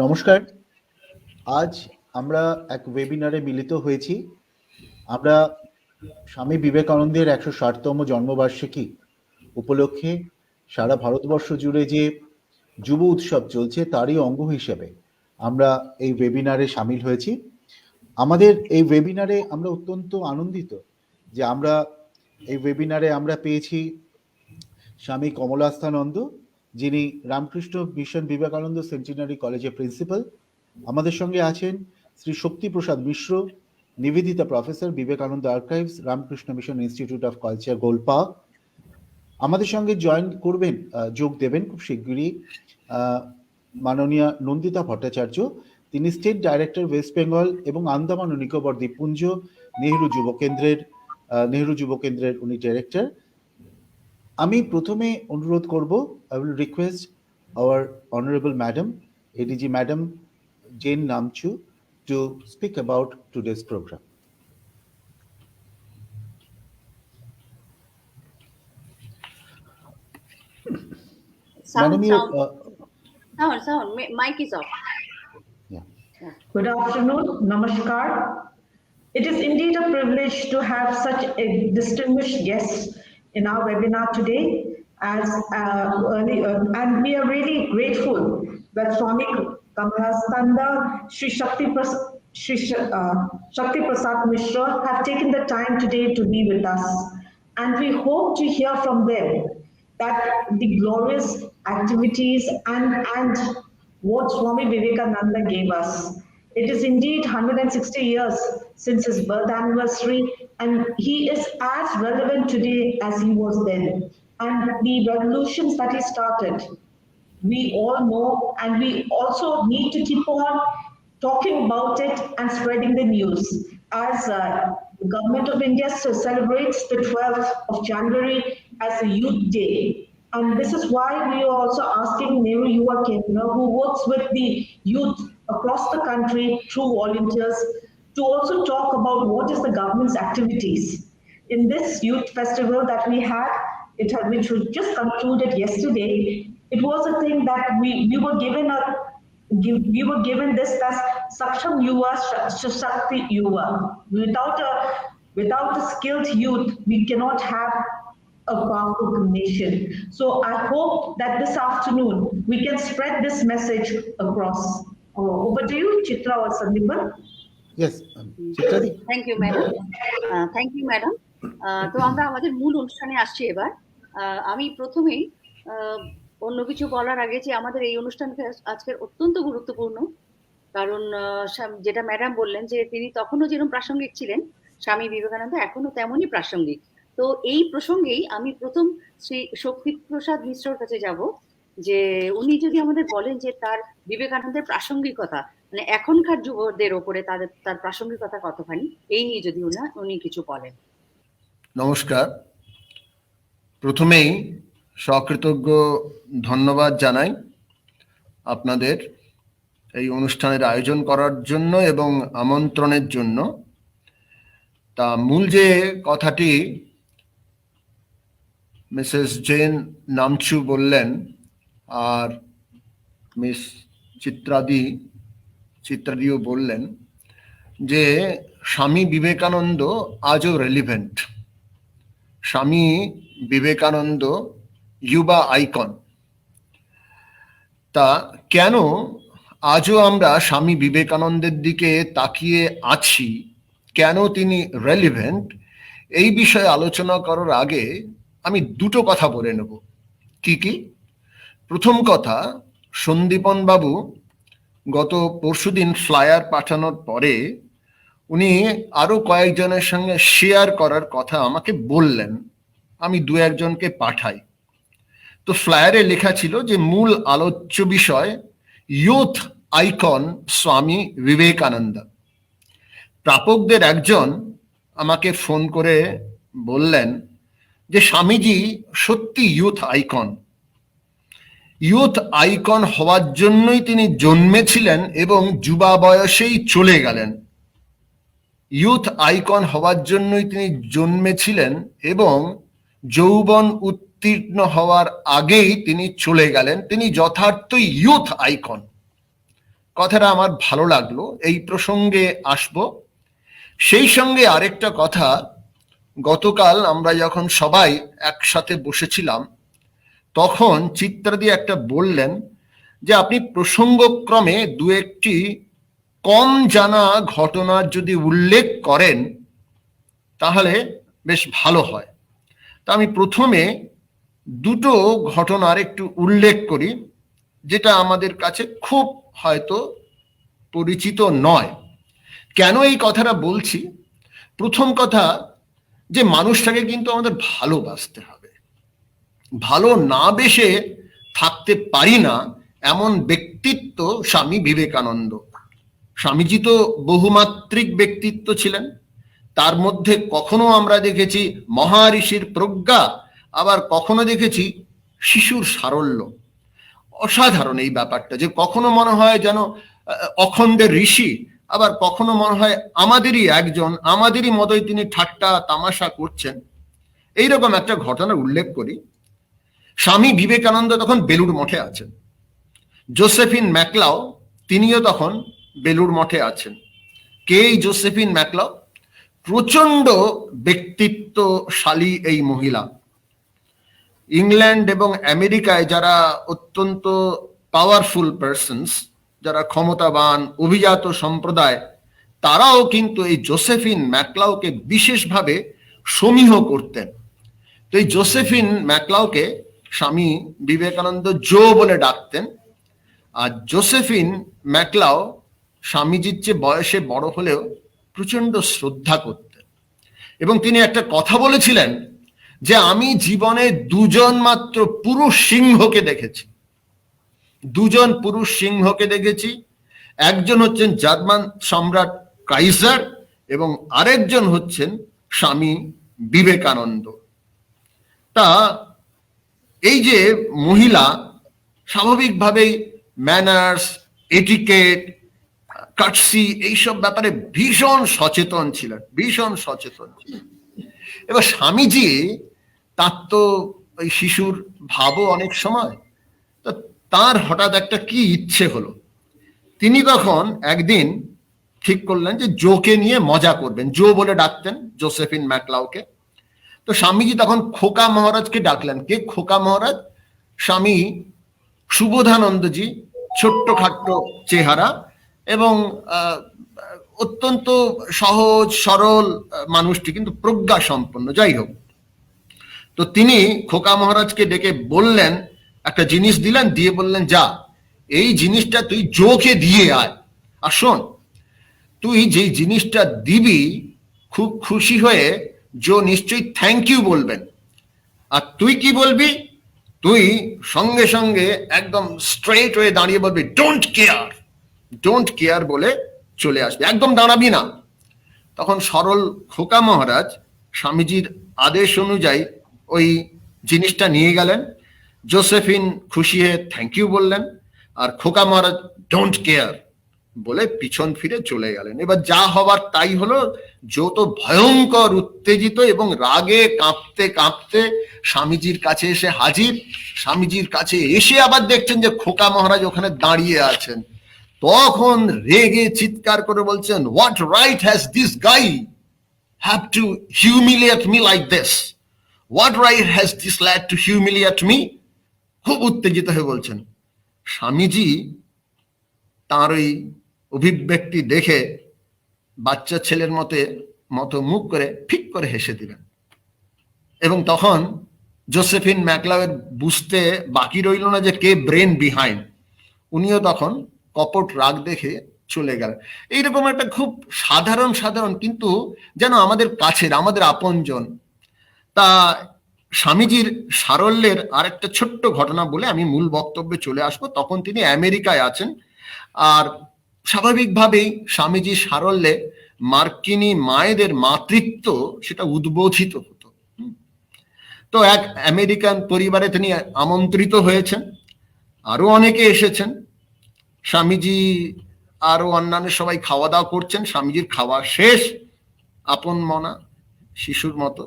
নমস্কার। আজ আমরা এক ওয়েবিনারে মিলিত হয়েছি। আমরা স্বামী বিবেকানন্দের 160তম জন্মবার্ষিকী উপলক্ষে সারা ভারতবর্ষ জুড়ে যে যুব উৎসব চলছে তারই অঙ্গ হিসেবে আমরা এই ওয়েবিনারে সামিল হয়েছি। আমাদের এই ওয়েবিনারে আমরা অত্যন্ত আনন্দিত যে এই ওয়েবিনারে আমরা পেয়েছি স্বামী কমলাস্থানন্দ, যিনি রামকৃষ্ণ মিশন বিবেকানন্দ সেন্টিনারি কলেজের প্রিন্সিপাল। আমাদের সঙ্গে আছেন Shri Shaktiprasad Mishra, Nivedita professor, Vivekananda Archives, Ramakrishna Mission Institute of Culture, Golpark. আমাদের সঙ্গে যোগ দেবেন খুব শিগগিরই মাননীয়া নন্দিতা ভট্টাচার্য। তিনি স্টেট ডাইরেক্টর, ওয়েস্ট বেঙ্গল এবং আন্দামান ও নিকোবর দ্বীপপুঞ্জ নেহেরু যুব কেন্দ্রের উনি ডিরেক্টর। আমি প্রথমে অনুরোধ করব, I will request hour honourable madam, ADG madam Jane Namchu, to speak about today's program. Sound. Mic is off. Yeah. Good afternoon. Namaskar. It is indeed a privilege to have such a distinguished guest in our webinar today. And we are really grateful that Swami Kamalasthanda, Sri Shakti Prasad Mishra have taken the time today to be with us. And we hope to hear from them that the glorious activities and what Swami Vivekananda gave us. It is indeed 160 years since his birth anniversary, and he is as relevant today as he was then. And the revolutions that he started, we all know, and we also need to keep on talking about it and spreading the news. As the Government of India celebrates the 12th of January as a Youth Day. And this is why we are also asking Nehru Yuva Kendra, who works with the youth across the country through volunteers, to also talk about what is the government's activities. In this youth festival that we had, which was just concluded yesterday, it was a thing that we were given this as Saksham Yuva, Shakti Yuva. Without a skilled youth, we cannot have a powerful nation. So I hope that this afternoon we can spread this message across. Over to you, Chitra or Sandeepan. Yes, Chitra di. Thank you, madam. তো আমরা আমাদের মূল অনুষ্ঠানে আসছি এবার। আমি প্রথমেই অন্য কিছু বলার আগে যে আমাদের এই অনুষ্ঠানটা আজকের অত্যন্ত গুরুত্বপূর্ণ, কারণ যেটা ম্যাডাম বললেন যে তিনি তখনও যেরকম প্রাসঙ্গিক ছিলেন, স্বামী বিবেকানন্দ এখনো তেমনই প্রাসঙ্গিক। তো এই প্রসঙ্গেই আমি প্রথম শ্রী শক্তিপ্রসাদ মিশ্রর কাছে যাব, যে উনি যদি আমাদের বলেন যে তার বিবেকানন্দের প্রাসঙ্গিকতা, মানে এখনকার যুবদের ওপরে তার প্রাসঙ্গিকতা কতখানি, এই নিয়ে যদি উনি কিছু বলেন। নমস্কার। প্রথমেই সকৃতজ্ঞ ধন্যবাদ জানাই আপনাদের এই অনুষ্ঠানের আয়োজন করার জন্য এবং আমন্ত্রণের জন্য। তা মূল যে কথাটি মিসেস জেন নামচু বললেন আর মিস চিত্রাদিও বললেন যে স্বামী বিবেকানন্দ আজও রেলিভেন্ট। স্বামী বিবেকানন্দ যুবা আইকন। তা কেন আজও আমরা স্বামী বিবেকানন্দের দিকে তাকিয়ে আছি, কেন তিনি রেলিভেন্ট, এই বিষয়ে আলোচনা করার আগে আমি দুটো কথা বলে নেব। কি? প্রথম কথা, সন্দীপন বাবু গত পরশুদিন ফ্লায়ার পাঠানোর পরে উনি আরো কয়েকজনের সঙ্গে শেয়ার করার কথা আমাকে বললেন, আমি দু একজনকে পাঠাই। তো ফ্লায়ারে লেখা ছিল যে মূল আলোচ্য বিষয় ইয়ুথ আইকন স্বামী বিবেকানন্দ। প্রাপকদের একজন আমাকে ফোন করে বললেন যে স্বামীজি সত্যি ইয়ুথ আইকন। ইয়ুথ আইকন হওয়ার জন্যই তিনি জন্মেছিলেন এবং যুবা বয়সেই চলে গেলেন। ইয়ুথ আইকন হওয়ার জন্যই তিনি জন্মেছিলেন এবং যৌবন উত্তীর্ণ হওয়ার আগেই তিনি চলে গেলেন। তিনি যথার্থই ইয়ুথ আইকন। কথাটা আমার ভালো লাগলো, এই প্রসঙ্গে আসবো। সেই সঙ্গে আরেকটা কথা, গতকাল আমরা যখন সবাই একসাথে বসেছিলাম তখন চিত্রাদি একটা বললেন যে আপনি প্রসঙ্গক্রমে দু একটি কম জানা ঘটনার যদি উল্লেখ করেন তাহলে বেশ ভালো হয়। তা আমি প্রথমে দুটো ঘটনার একটু উল্লেখ করি যেটা আমাদের কাছে খুব হয়তো পরিচিত নয়। কেন এই কথাটা বলছি? প্রথম কথা, যে মানুষটাকে কিন্তু আমাদের ভালোবাসতে হবে। ভালো না বেসে থাকতে পারি না এমন ব্যক্তিত্ব স্বামী বিবেকানন্দ। স্বামীজি তো বহুমাত্রিক ব্যক্তিত্ব ছিলেন। তার মধ্যে কখনো আমরা দেখেছি মহারিষির প্রজ্ঞা, আবার কখনো দেখেছি শিশুর সারল্য। অসাধারণ এই ব্যাপারটা, যে কখনো মনে হয় যেন অখণ্ডের ঋষি, আবার কখনো মনে হয় আমাদেরই একজন, আমাদেরই মতোই তিনি ঠাট্টা তামাশা করছেন। এইরকম একটা ঘটনার উল্লেখ করি। স্বামী বিবেকানন্দ তখন বেলুড় মঠে আছেন, জোসেফিন ম্যাকলাও তিনিও তখন বেলুড় মঠে আছেন। কে এই জোসেফিন ম্যাকলাও? প্রচন্ড ব্যক্তিত্বশালী এই মহিলা। ইংল্যান্ড এবং আমেরিকায় যারা অত্যন্ত পাওয়ারফুল পার্সনস, যারা ক্ষমতাবান অভিজাত সম্প্রদায়, তারাও কিন্তু এই জোসেফিন ম্যাকলাওকে বিশেষভাবে সমীহ করতেন। তো এই জোসেফিন ম্যাকলাওকে স্বামী বিবেকানন্দ জো বলে ডাকতেন। আর জোসেফিন ম্যাকলাও স্বামীজির চেয়ে বয়সে বড় হলেও প্রচন্ড শ্রদ্ধা করতেন। এবং তিনি একটা কথা বলেছিলেন যে আমি জীবনে দুজন মাত্র পুরুষ সিংহকে দেখেছি, দুজন পুরুষ সিংহকে দেখেছি। একজন হচ্ছেন জার্মান সম্রাট কাইজার এবং আরেকজন হচ্ছেন স্বামী বিবেকানন্দ। তা এই যে মহিলা স্বাভাবিকভাবেই ম্যানার্স, এটিকেট, কাটসি এইসব ব্যাপারে ভীষণ সচেতন ছিলেন, ভীষণ সচেতন ছিলেন। এবার স্বামীজি তার তো ওই শিশুর ভাবও অনেক সময়, তো তার হঠাৎ একটা কি ইচ্ছে হলো, তিনি তখন একদিন ঠিক করলেন যে জোকে নিয়ে মজা করবেন। জো বলে ডাকতেন জোসেফিন ম্যাকলাওকে। তো স্বামীজি তখন খোকা মহারাজকে ডাকলেন। কে খোকা মহারাজ? স্বামী সুবোধানন্দজি, ছোট্ট খাট্ট চেহারা এবং অত্যন্ত সহজ সরল মানুষটি, কিন্তু প্রজ্ঞা সম্পন্ন। যাই হোক, তো তিনি খোকা মহারাজকে ডেকে বললেন, একটা জিনিস দিলেন, দিয়ে বললেন যা এই জিনিসটা তুই জোকে দিয়ে আয়। আর শোন, তুই যে জিনিসটা দিবি খুব খুশি হয়ে জো নিশ্চয়ই থ্যাংক ইউ বলবেন। আর তুই কি বলবি? তুই সঙ্গে সঙ্গে একদম স্ট্রেট হয়ে দাঁড়িয়ে বলবি ডোন্ট কেয়ার, ডোন্ট কেয়ার বলে চলে আসবে, একদম দাঁড়াবি না। তখন সরল খোকা মহারাজ স্বামীজির আদেশ অনুযায়ী ওই জিনিসটা নিয়ে গেলেন। জোসেফিন খুশি হয়ে থ্যাংক ইউ বললেন, আর খোকা মহারাজ ডোন্ট কেয়ার বলে পিছন ফিরে চলে গেলেন। এবার যা হবার তাই হলো। যত ভয়ঙ্কর উত্তেজিত এবং রাগে কাঁপতে কাঁপতে স্বামীজির কাছে এসে হাজির। স্বামীজির কাছে এসে আবার দেখছেন যে খোকা মহারাজ ওখানে দাঁড়িয়ে আছেন। তখন রেগে চিৎকার করে বলছেন, what right has this guy have to humiliate me like this? What right has this lad to humiliate me? খুব উত্তেজিত হয়ে বলছেন। স্বামীজি তার ওই অভিব্যক্তি দেখে বাচ্চা ছেলের মতো মুখ করে ফিক করে হেসে দিলেন। এবং তখন জোসেফিন ম্যাকলাওয়ের বুঝতে বাকি রইল না যে কে ব্রেন বিহাইন্ড। উনিও তখন কপট রাগ দেখে চলে গেলেন। এইরকম একটা খুব সাধারণ কিন্তু যেন আমাদের কাছের, আমাদের আপনজন। তা স্বামীজির সারল্যের আরেকটা ছোট্ট ঘটনা বলে আমি মূল বক্তব্যে চলে আসবো। তখন তিনি আমেরিকায় আছেন, আর স্বাভাবিকভাবেই স্বামীজির সারল্যে মার্কিনী মায়েদের মাতৃত্ব সেটা উদ্বোধিত হতো। তো এক আমেরিকান পরিবারে তিনি আমন্ত্রিত হয়েছেন, আরো অনেকে এসেছেন। স্বামীজি আরো অন্যান্য সবাই খাওয়া দাওয়া করছেন। স্বামীজির খাওয়া শেষ, আপন মনা শিশুর মতো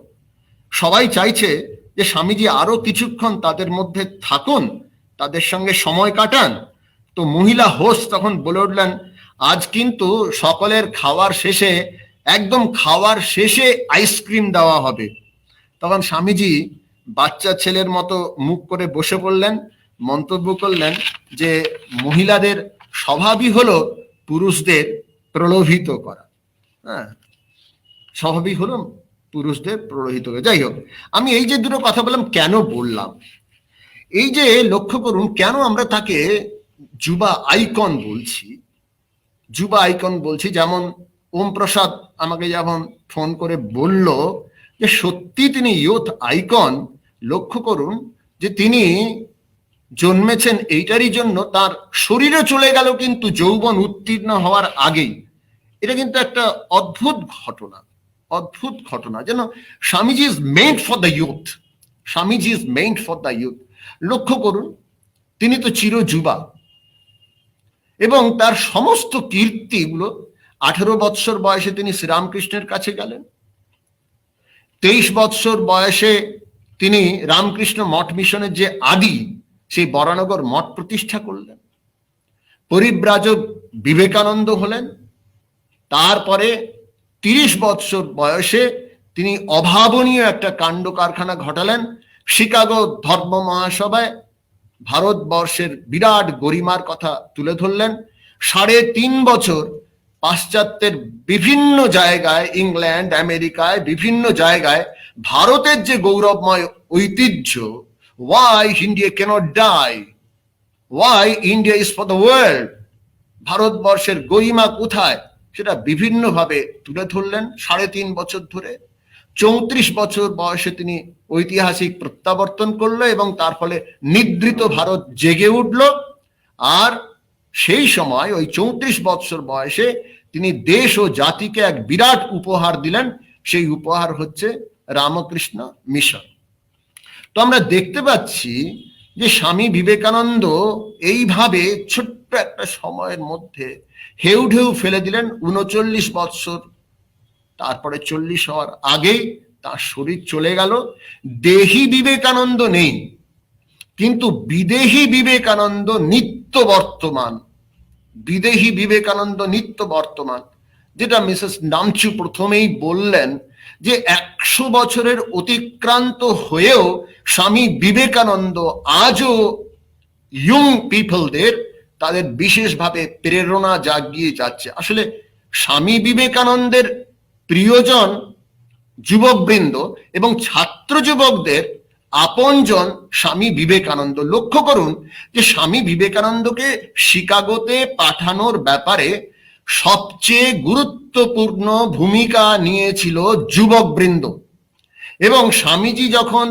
সবাই চাইছে যে স্বামীজি আরো কিছুক্ষণ তাদের মধ্যে থাকুন, তাদের সঙ্গে সময় কাটান। তো মহিলা হোস্ট তখন বলে উঠলেন, আজ কিন্তু সকলের খাওয়ার শেষে, একদম খাওয়ার শেষে আইসক্রিম দেওয়া হবে। তখন স্বামীজি বাচ্চা ছেলের মতো মুখ করে বসে পড়লেন, মন্তব্য করলেন যে মহিলাদের স্বভাবই হলো পুরুষদের প্রলোভিত করা। হ্যাঁ, স্বভাবই হলো পুরুষদের প্রলোভিত করা। যাই হোক, আমি এই যে দুটো কথা বললাম, কেন বললাম, এই যে লক্ষ্য করুন কেন আমরা তাকে যুবা আইকন বলছি, যুবা আইকন বলছি। যেমন ওম প্রসাদ আমাকে যখন ফোন করে বলল যে সত্যি তিনি ইয়ুথ আইকন, লক্ষ্য করুন যে তিনি জন্মেছেন এইটারই জন্য, তার শরীরে চলে গেল কিন্তু যৌবন উত্তীর্ণ হওয়ার আগেই। এটা কিন্তু একটা অদ্ভুত ঘটনা, অদ্ভুত ঘটনা। যেন Swamiji is made for the youth, Swamiji is made for the youth. লক্ষ্য করুন, তিনি তো চিরযুবা এবং তার সমস্ত কীর্তিগুলো, 18 বৎসর বয়সে তিনি শ্রীরামকৃষ্ণের কাছে গেলেন, 23 বৎসর বয়সে তিনি রামকৃষ্ণ মঠ মিশনের যে আদি সেই বরানগর মঠ প্রতিষ্ঠা করলেন, পরিব্রাজক বিবেকানন্দ হলেন। তারপরে 30 বৎসর বয়সে তিনি অভাবনীয় একটা কাণ্ড কারখানা ঘটালেন, শিকাগো ধর্ম মহাসভায় ভারতবর্ষের বিরাট গরিমার কথা তুলে ধরলেন। 3.5 বছর পাশ্চাত্যের বিভিন্ন জায়গায়, ইংল্যান্ড, আমেরিকায়, বিভিন্ন জায়গায় ভারতের যে গৌরবময় ঐতিহ্য, why India can't die, why India is for the world, ভারতবর্ষের গরিমা কোথায়, সেটা বিভিন্নভাবে তুলে ধরলেন 3.5 বছর ধরে। 34 বছর বয়সে তিনি ঐতিহাসিক প্রত্যাবর্তন করলো এবং তার ফলে নিদ্রিত ভারত জেগে উঠল। আর সেই সময় ওই 34 বছর বয়সে তিনি দেশ ও জাতিকে এক বিরাট উপহার দিলেন, সেই উপহার হচ্ছে রামকৃষ্ণ মিশন। তো আমরা দেখতে পাচ্ছি যে স্বামী বিবেকানন্দ এইভাবে ছোট্ট একটা সময়ের মধ্যে হেউ ঢেউ ফেলে দিলেন। 39 বৎসর, তারপরে 40 হওয়ার আগেই তার শরীর চলে গেল। দেহি বিবেকানন্দ নেই, কিন্তু বিদেহী বিবেকানন্দ নিত্য বর্তমান, বিদেহী বিবেকানন্দ নিত্য বর্তমান। যেটা মিসেস নামচু প্রথমেই বললেন যে 100 বছরের অতিক্রান্ত হয়েও স্বামী বিবেকানন্দ আজও ইয়ং পিপলদের তাদের বিশেষভাবে প্রেরণা জাগিয়ে যাচ্ছে। আসলে স্বামী বিবেকানন্দের প্রিয়জন যুবকবৃন্দ এবং ছাত্র যুবকদের আপনজন স্বামী বিবেকানন্দ। লক্ষ্য করুন যে স্বামী বিবেকানন্দকে শিকাগোতে পাঠানোর ব্যাপারে সবচেয়ে গুরুত্বপূর্ণ ভূমিকা নিয়েছিল যুবকবৃন্দ, এবং স্বামীজি যখন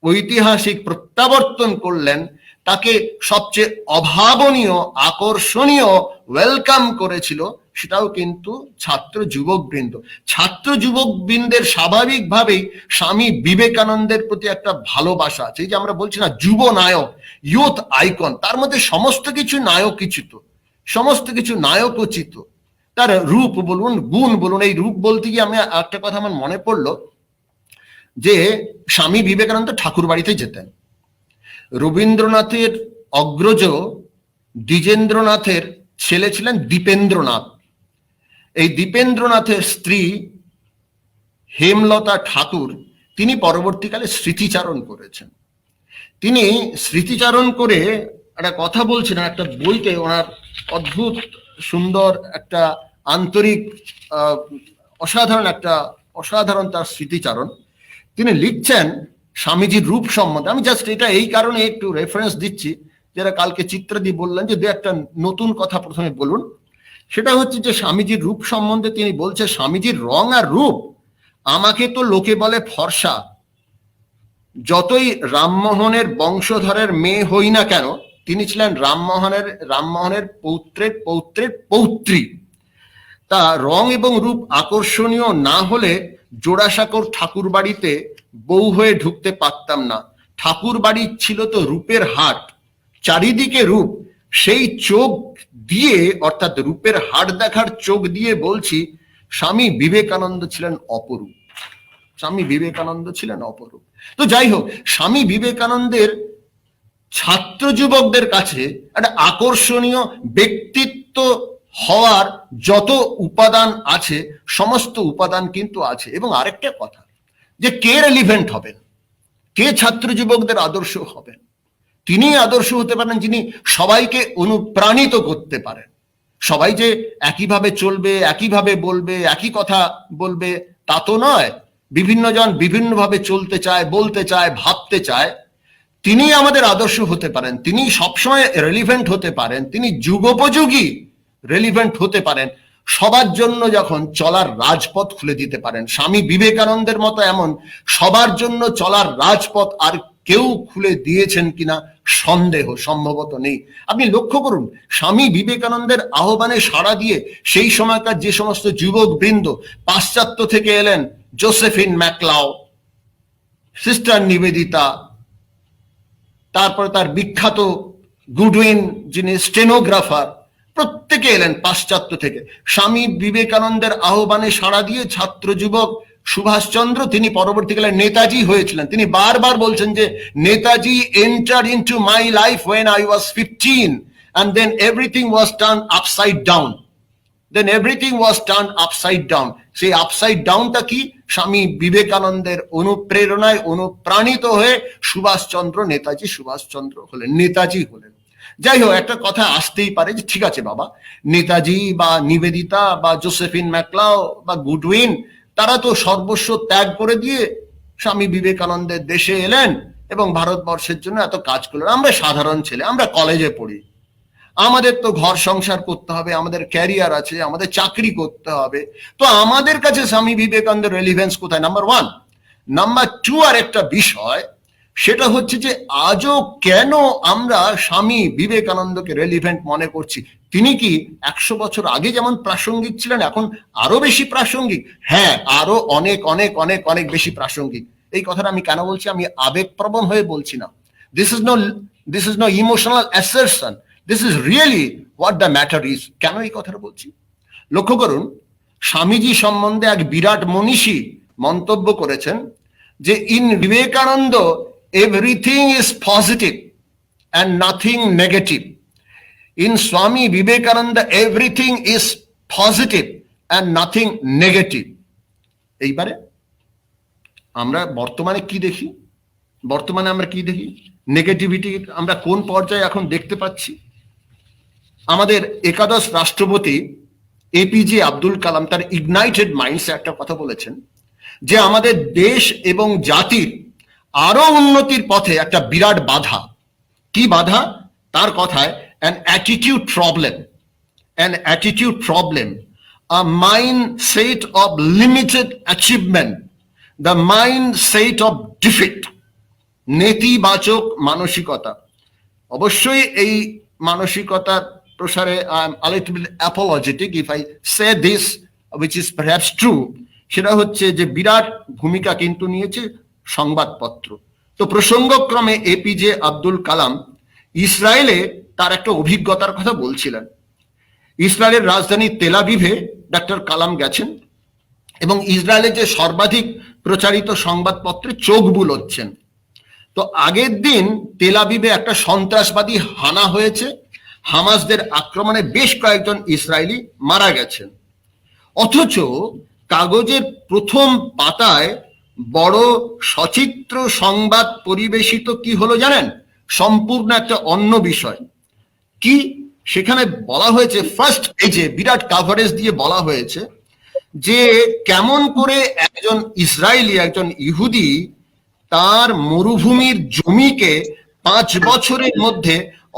ঐতিহাসিক প্রত্যাবর্তন করলেন তাকে সবচেয়ে অভাবনীয়, আকর্ষণীয় ওয়েলকাম করেছিল, সেটাও কিন্তু ছাত্র যুবকবৃন্দ। ছাত্র যুবকবৃন্দের স্বাভাবিকভাবেই স্বামী বিবেকানন্দের প্রতি একটা ভালোবাসা আছে। এই যে আমরা বলছি না যুব নায়ক, ইয়ুথ আইকন, তার মধ্যে সমস্ত কিছু নায়কোচিত, সমস্ত কিছু নায়কোচিত। তার রূপ বলুন, গুণ বলুন। এই রূপ বলতে গিয়ে আমি একটা কথা আমার মনে পড়লো যে স্বামী বিবেকানন্দ ঠাকুর বাড়িতে যেতেন। রবীন্দ্রনাথের অগ্রজ দ্বিজেন্দ্রনাথের ছেলে ছিলেন দীপেন্দ্রনাথ। এই দীপেন্দ্রনাথের স্ত্রী হেমলতা ঠাকুর, তিনি পরবর্তীকালে স্মৃতিচারণ করেছেন। তিনি স্মৃতিচারণ করে একটা কথা বলছিলেন একটা বইতে, ওনার অদ্ভুত সুন্দর একটা আন্তরিক অসাধারণ তার স্মৃতিচারণ। তিনি লিখছেন স্বামীজির রূপ সম্বন্ধে। আমি জাস্ট এটা এই কারণে একটু রেফারেন্স দিচ্ছি, যারা কালকে চিত্রাদি বললেন যে একটা নতুন কথা প্রথমে বলুন। সেটা হচ্ছে যে স্বামীজির রূপ সম্বন্ধে তিনি বলছে, স্বামীজির রং আর রূপ, আমাকে তো লোকে বলে ফর্সা, যতই রামমোহনের বংশধরের মেয়ে হই না কেন, তিনি ছিলেন রামমোহনের পৌত্রের পৌত্রের পৌত্রী। তা রং এবং রূপ আকর্ষণীয় না হলে জোড়াসাঁকোর ঠাকুর বাড়িতে বউ হয়ে ঢুকতে পারতাম না। ঠাকুর বাড়ি ছিল তো রূপের হাট, চারিদিকে রূপ। সেই চোখ দিয়ে, অর্থাৎ রূপের হাট দেখার চোখ দিয়ে বলছি, স্বামী বিবেকানন্দ ছিলেন অপরূপ, স্বামী বিবেকানন্দ ছিলেন অপরূপ। তো যাই হোক, স্বামী বিবেকানন্দের ছাত্র যুবকদের কাছে একটা আকর্ষণীয় ব্যক্তিত্ব হওয়ার যত উপাদান আছে সমস্ত উপাদান কিন্তু আছে। এবং আরেকটা কথা, যে কে রেলিভেন্ট হবেন, কে ছাত্র যুবকদের আদর্শ হবেন, তিনি আদর্শ হতে পারেন যিনি সবাইকে অনুপ্রাণিত করতে পারেন। সবাই যে একইভাবে চলবে, একইভাবে বলবে, একই কথা বলবে তা তো নয়। বিভিন্ন জন বিভিন্নভাবে চলতে চায়, বলতে চায়, ভাবতে চায়। তিনি আমাদের আদর্শ হতে পারেন, তিনি সবসময় রেলিভেন্ট হতে পারেন, তিনি যুগোপযোগী রেলিভেন্ট হতে পারেন, সবার জন্য যখন চলার রাজপথ খুলে দিতে পারেন। স্বামী বিবেকানন্দের মতো এমন সবার জন্য চলার রাজপথ আর কেউ খুলে দিয়েছেন কিনা সন্দেহ সম্ভবত নেই। আপনি লক্ষ্য করুন, স্বামী বিবেকানন্দের আহ্বানে সাড়া দিয়ে সেই সময়কার যে সমস্ত যুবক বৃন্দ পাশ্চাত্য থেকে এলেন, জোসেফিন ম্যাকলাও, সিস্টার নিবেদিতা, তারপরে তার বিখ্যাত গুডউইন যিনি স্টেনোগ্রাফার, প্রত্যেকে এলেন পাশ্চাত্য থেকে। স্বামী বিবেকানন্দের আহ্বানে সাড়া দিয়ে ছাত্র যুবক সুভাষচন্দ্র, তিনি পরবর্তীকালে নেতাজি হয়েছিলেন। তিনি বারবার বলছেন যে Netaji enter into my life when I was 15 and then everything was turned upside down. Then everything was turned upside down. সেই আপসাইড ডাউনটা কি? স্বামী বিবেকানন্দের অনুপ্রেরণায় অনুপ্রাণিত হয়ে সুভাষচন্দ্র, নেতাজি সুভাষচন্দ্র হলেন, নেতাজি হলেন। যাই হোক, একটা কথা আসতেই পারে যে ঠিক আছে বাবা, নেতাজি বা নিবেদিতা বা জোসেফিন ম্যাকলাও বা গুডউইন, তারা তো সর্বস্ব ত্যাগ করে দিয়ে স্বামী বিবেকানন্দের দেশে এলেন এবং ভারতবর্ষের জন্য এত কাজ করলেন। আমরা সাধারণ ছেলে, আমরা কলেজে পড়ি, আমাদের তো ঘর সংসার করতে হবে, আমাদের ক্যারিয়ার আছে, আমাদের চাকরি করতে হবে। তো আমাদের কাছে স্বামী বিবেকানন্দের রেলিভেন্স কোথায়? Number one. নাম্বার টু, আর একটা বিষয়, সেটা হচ্ছে যে আজও কেন আমরা স্বামী বিবেকানন্দকে রেলিভেন্ট মনে করছি? তিনি কি 100 বছর আগে যেমন প্রাসঙ্গিক ছিলেন, এখন আরো বেশি প্রাসঙ্গিক? হ্যাঁ, আরো অনেক অনেক অনেক অনেক বেশি প্রাসঙ্গিক। এই কথাটা আমি কেন বলছি? আমি আবেগপ্রবণ হয়ে বলছি না। This is no emotional assertion, this is really what the matter is. কেন এই কথাটা বলছি? লক্ষ্য করুন, স্বামীজি সম্বন্ধে এক বিরাট মনীষী মন্তব্য করেছেন যে in Vivekananda everything is positive and nothing negative. In Swami Vivekananda everything is positive and nothing negative. এইবারে আমরা বর্তমানে কি দেখি? বর্তমানে আমরা কি দেখি? নেগেটিভিটি আমরা কোন পর্যায়ে এখন দেখতে পাচ্ছি? আমাদের একাদশ রাষ্ট্রপতি এপিজে আব্দুল কালাম তার ইগনাইটেড মাইন্ডসে একটা কথা বলেছেন যে আমাদের দেশ এবং জাতির আরো উন্নতির পথে একটা বিরাট বাধা। কি বাধা? তার কথায় an attitude problem, a mindset of limited achievement, the mindset of defeat, নেতিবাচক মানসিকতা। অবশ্যই এই মানসিকতার প্রসারে I am a little bit apologetic if I say this, which is perhaps true. সেটা হচ্ছে যে বিরাট ভূমিকা কিন্তু নিয়েছে সংবাদপত্র। তো প্রসঙ্গক্রমে এপিজে আব্দুল কালাম ইসরায়েলে তার একটা অভিজ্ঞতার কথা বলছিলেন। ইসরায়েলের রাজধানী তেল আবিবে ডক্টর কালাম গেছেন এবং ইসরায়েলের যে সর্বাধিক প্রচারিত সংবাদপত্রে চোখ বুলোচ্ছেন। তো আগের দিন তেল আবিবে একটা সন্ত্রাসবাদী হানা হয়েছে, হামাসদের আক্রমণে বেশ কয়েকজন ইসরায়েলি মারা গেছেন। অথচ কাগজের প্রথম পাতায় বড় সচিত্র সংবাদ পরিবেশিত কি হলো জানেন? সম্পূর্ণ একটা অন্য বিষয়। কি? সেখানে বলা হয়েছে, ফার্স্ট পেজে বিরাট কাভারেজ দিয়ে বলা হয়েছে যে কেমন করে একজন ইসরায়েলি, একজন ইহুদি তার মরুভূমির জমিকে 5 বছরের মধ্যে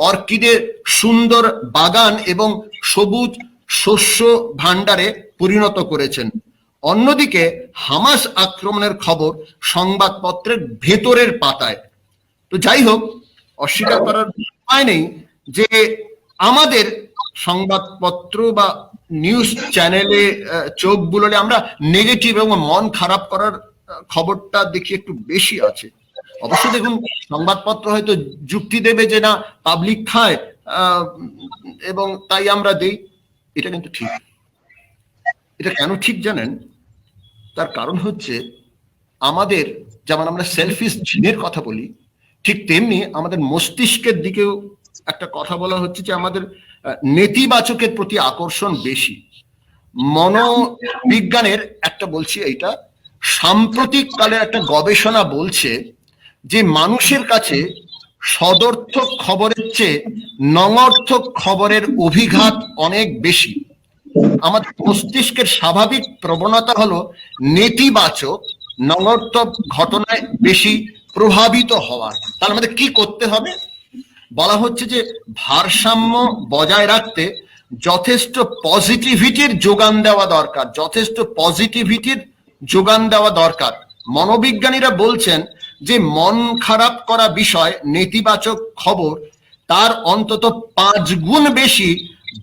অর্কিডের সুন্দর বাগান এবং সবুজ শস্য ভাণ্ডারে পরিণত করেছেন। অন্যদিকে হামাস আক্রমণের খবর সংবাদপত্রের ভেতরের পাতায়। তো যাই হোক, অস্বীকার করার উপায় নেই যে আমাদের সংবাদপত্র বা নিউজ চ্যানেলে চোখ বুলোলে আমরা নেগেটিভ এবং মন খারাপ করার খবরটা দেখি একটু বেশি আছে। অবশ্যই দেখুন, সংবাদপত্র হয়তো যুক্তি দেবে যে না পাবলিক খায় এবং তাই আমরা দেই, এটা কিন্তু ঠিক। এটা কেন ঠিক জানেন? তার কারণ হচ্ছে আমাদের, যেমন আমরা সেলফিশ জিনের কথা বলি, ঠিক তেমনি আমাদের মস্তিষ্কের দিকেও একটা কথা বলা হচ্ছে যে আমাদের নেতিবাচকের প্রতি আকর্ষণ বেশি। মনোবিজ্ঞানের একটা বলছি এইটা, সাম্প্রতিক কালের একটা গবেষণা বলছে যে মানুষের কাছে সদর্থক খবরের চেয়ে নঙর্থক খবরের অভিঘাত অনেক বেশি। আমাদের মস্তিষ্কের স্বাভাবিক প্রবণতা হলো নেতিবাচক নঙর্থক ঘটনায় বেশি প্রভাবিত হওয়ার। তাহলে আমাদের কি করতে হবে? বলা হচ্ছে যে ভারসাম্য বজায় রাখতে যথেষ্ট পজিটিভিটির যোগান দেওয়া দরকার, যথেষ্ট পজিটিভিটির যোগান দেওয়া দরকার। মনোবিজ্ঞানীরা বলছেন যে মন খারাপ করা বিষয়, নেতিবাচক খবর, তার অন্তত 5 গুণ বেশি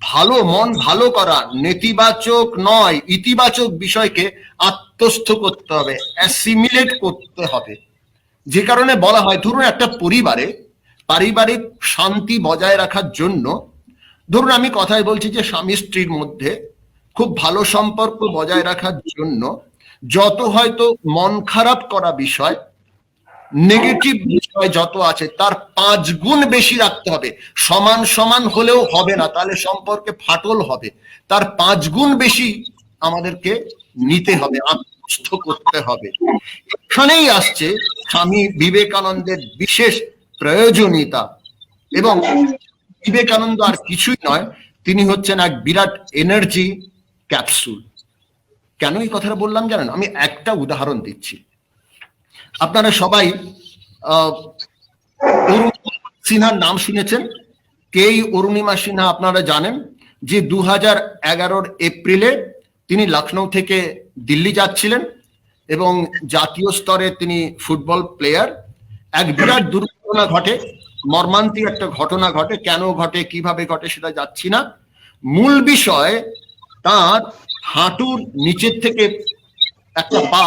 ভালো, মন ভালো করা, নেতিবাচক নয় ইতিবাচক বিষয়কে আত্মস্থ করতে হবে, অ্যাসিমিলেট করতে হবে। যে কারণে বলা হয়, ধরুন একটা পরিবারে পারিবারিক শান্তি বজায় রাখার জন্য, ধরুন আমি কথাই বলছি যে স্বামী স্ত্রীর মধ্যে খুব ভালো সম্পর্ক বজায় রাখার জন্য যত হয়তো মন খারাপ করা বিষয়, নেগেটিভ বিষয় যত আছে তার 5 গুণ বেশি রাখতে হবে। সমান সমান হলেও হবে না, তাহলে সম্পর্কে ফাটল হবে। তার 5 গুণ বেশি আমাদেরকে নিতে হবে, আত্মস্থ করতে হবে। এখানেই আসছে স্বামী বিবেকানন্দের বিশেষ প্রয়োজনীয়তা। এবং বিবেকানন্দ আর কিছুই নয়, তিনি হচ্ছেন এক বিরাট এনার্জি ক্যাপসুল। কেন এই কথাটা বললাম জানেন? আমি একটা উদাহরণ দিচ্ছি। আপনারা সবাই অরুণিমা সিনহার নাম শুনেছেন। কে এই অরুণিমা সিনহা? আপনারা জানেন যে 2011 এপ্রিলে তিনি লখনৌ থেকে দিল্লি যাচ্ছিলেন এবং জাতীয় স্তরে তিনি ফুটবল প্লেয়ার। এক বিরাট দুর্ঘটনা ঘটে, মর্মান্তিক একটা ঘটনা ঘটে। কেন ঘটে, কিভাবে ঘটে সেটা যাচ্ছি না। মূল বিষয়, তার হাঁটুর নিচের থেকে একটা পা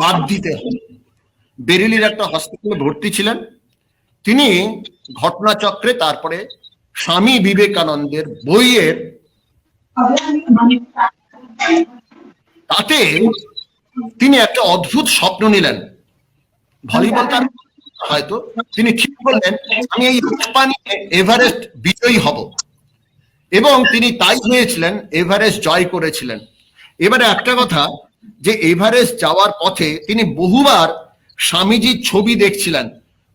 বাদ দিতে হয়। বেরিলির একটা হসপিটালে ভর্তি ছিলেন তিনি। ঘটনাচক্রে তারপরে স্বামী বিবেকানন্দের বইয়ের তাতে তিনি একটা অদ্ভুত স্বপ্ন নিলেন। ভলিবল তার হয়তো তিনি ঠিক করলেন, আমি এই জাপানে এভারেস্ট বিজয়ী হব, এবং তিনি তাই হয়েছিলেন, এভারেস্ট জয় করেছিলেন। এবারে একটা কথা, যে এভারেস্ট যাওয়ার পথে তিনি বহুবার স্বামীজির ছবি দেখছিলেন।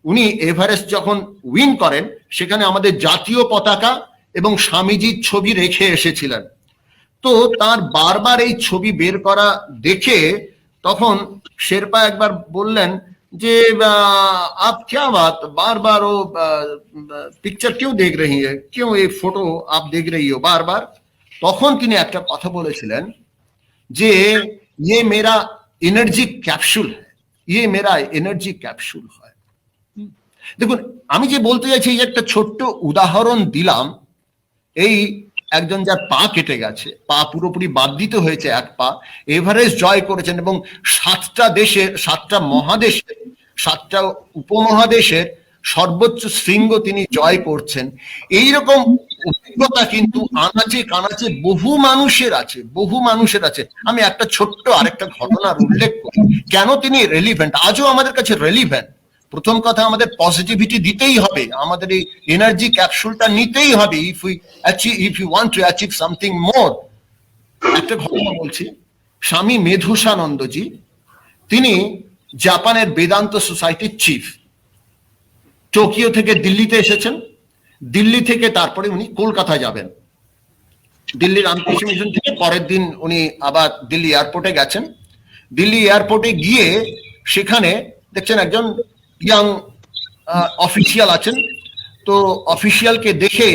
উনি এভারেস্ট যখন উইন করেন সেখানে আমাদের জাতীয় পতাকা এবং স্বামীজির ছবি রেখে এসেছিলেন। তো তার বারবার এই ছবি বের করা দেখে তখন শেরপা একবার বললেন যে आप क्या बात बार बार वो पिक्चर क्यों देख रही है, क्यों ये फोटो आप देख रही हो बार बार? তখন তিনি একটা কথা বলেছিলেন যে ये मेरा एनर्जी कैप्सूल है, ये मेरा एनर्जी कैप्सूल है। দেখুন, আমি যে বলতে চাইছি, এই একটা ছোট্ট উদাহরণ দিলাম। এই একজন যার পা কেটে গেছে, পা পুরোপুরি বাদ দিতে হয়েছে, এক পা, এভারেস্ট জয় করেছেন এবং 7টা দেশের, 7টা মহাদেশের, 7টা উপমহাদেশের সর্বোচ্চ শৃঙ্গ তিনি জয় করছেন। এইরকম অভিজ্ঞতা কিন্তু আনাচে কানাচে বহু মানুষের আছে, বহু মানুষের আছে। আমি একটা ছোট্ট আরেকটা ঘটনার উল্লেখ করি, কেন তিনি রেলিভেন্ট, আজও আমাদের কাছে রেলিভেন্ট। প্রথম কথা, আমাদের পজিটিভিটি দিতেই হবে, আমাদের এই এনার্জি ক্যাপসুলটা নিতেই হবে। If you want to achieve something more. একটা ঘটনা বলছি। স্বামী মেধুসানন্দজি, তিনি জাপানের বেদান্ত সোসাইটির চিফ। টোকিও থেকে দিল্লিতে এসেছেন, দিল্লি থেকে তারপরে উনি কলকাতা যাবেন। দিল্লি রামকৃষ্ণ মিশন থেকে পরের দিন উনি আবার দিল্লি এয়ারপোর্টে গেছেন। দিল্লি এয়ারপোর্টে গিয়ে সেখানে দেখছেন একজন ইয়াং অফিসিয়াল আছেন। তো অফিসিয়ালকে দেখে,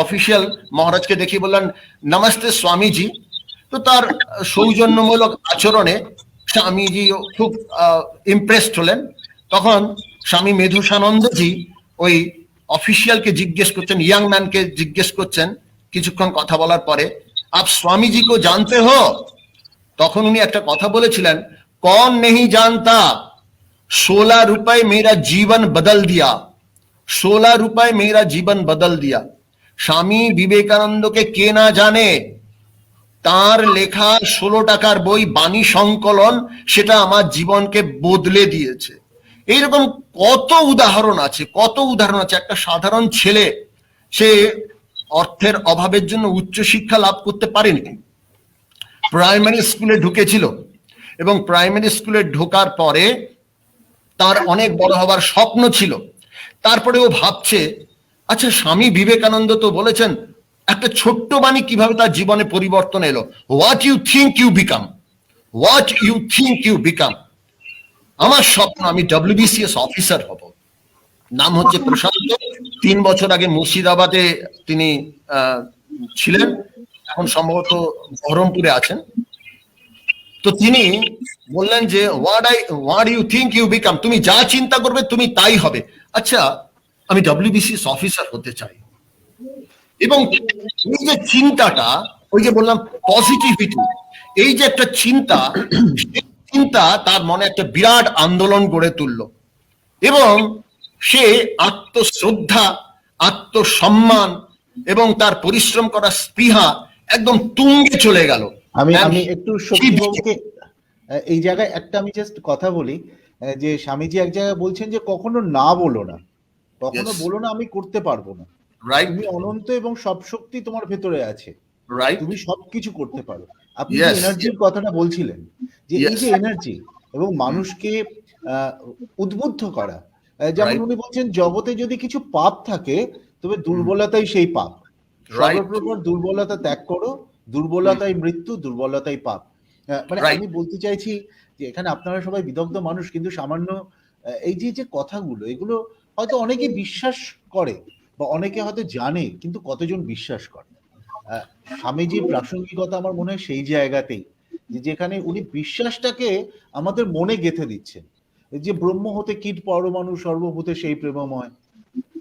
অফিসিয়াল মহারাজকে দেখে বললেন, নমস্তে স্বামীজি। তো তার সৌজন্যমূলক আচরণে স্বামীজি খুব ইমপ্রেসড হলেন। তখন স্বামী মেধুসানন্দজি ওই অফিসিয়ালকে জিজ্ঞেস করছেন, ইয়াং ম্যানকে জিজ্ঞেস করছেন কিছুক্ষণ কথা বলার পরে, আপ স্বামীজি কো জানতে হো? তখন উনি একটা কথা বলেছিলেন, কন নেহি জানতা, 16 रुपए मेरा जीवन बदल दिया, 16 रुपए मेरा जीवन बदल दिया। স্বামী বিবেকানন্দকে কে না জানে? তার লেখা 16 টাকার বই বাণী সংকলন, সেটা আমার জীবনকে বদলে দিয়েছে। এইরকম কত উদাহরণ আছে, কত উদাহরণ আছে। একটা সাধারণ ছেলে, সে অর্থের অভাবের জন্য উচ্চশিক্ষা লাভ করতে পারেনি, প্রাইমারি স্কুলে ঢুকেছিল এবং প্রাইমারি স্কুলে ঢোকার পরে তার অনেক বড় হবার স্বপ্ন ছিল। তারপরে ও ভাবছে, আচ্ছা স্বামী বিবেকানন্দ তো বলেছেন, একটা ছোট্ট বাণী কিভাবে তার জীবনে পরিবর্তন এলো। What you think you become, what you think you become. আমার স্বপ্ন আমি WBCS অফিসার হব। নাম হচ্ছে প্রশান্ত। 3 বছর আগে মুর্শিদাবাদে তিনি ছিলেন, এখন সম্ভবত বহরমপুরে আছেন। তো তিনি বললেন যে what you think you become, তুমি যা চিন্তা করবে তুমি তাই হবে। আচ্ছা আমি WBCS অফিসার হতে চাই। এবং এই যে চিন্তাটা, ওই যে বললাম পজিটিভিটি, এই যে একটা চিন্তা, চিন্তা তার মনে একটা বিরাট আন্দোলন গড়ে তুললো এবং সে আত্মশ্রদ্ধা, আত্মসম্মান এবং তার পরিশ্রম করার স্পৃহা একদম তুঙ্গে চলে গেল। আমি একটু শক্তিবাবুকে এই জায়গায় একটা আমি জাস্ট কথা বলি, যে স্বামীজি এক জায়গায় বলছেন যে কখনো না বলো না, কখনো বলো না আমি করতে পারবো না। তুমি অনন্ত এবং সব শক্তি তোমার ভেতরে আছে, তুমি সবকিছু করতে পারো। আপনি যে এনার্জির কথাটা বলছিলেন, যে এই যে এনার্জি এবং মানুষকে উদ্বুদ্ধ করা, যেমন উনি বলছেন জগতে যদি কিছু পাপ থাকে তবে দুর্বলতাই সেই পাপ। সর্বপ্রকার দুর্বলতা ত্যাগ করো, দুর্বলতাই মৃত্যু, দুর্বলতাই পাপ। মানে আমি বলতে চাইছি যে এখানে আপনারা সবাই বিদগ্ধ মানুষ, কিন্তু সামান্য এই যে কথাগুলো, এগুলো হয়তো অনেকে বিশ্বাস করে বা অনেকে হয়তো জানে, কিন্তু কতজন বিশ্বাস করে। স্বামীজির প্রাসঙ্গিকতা আমার মনে হয় সেই জায়গাতেই, যেখানে উনি বিশ্বাসটাকে আমাদের মনে গেঁথে দিচ্ছেন, যে ব্রহ্ম হতে কীট পরমাণু সর্বভূতে সেই প্রেমময়,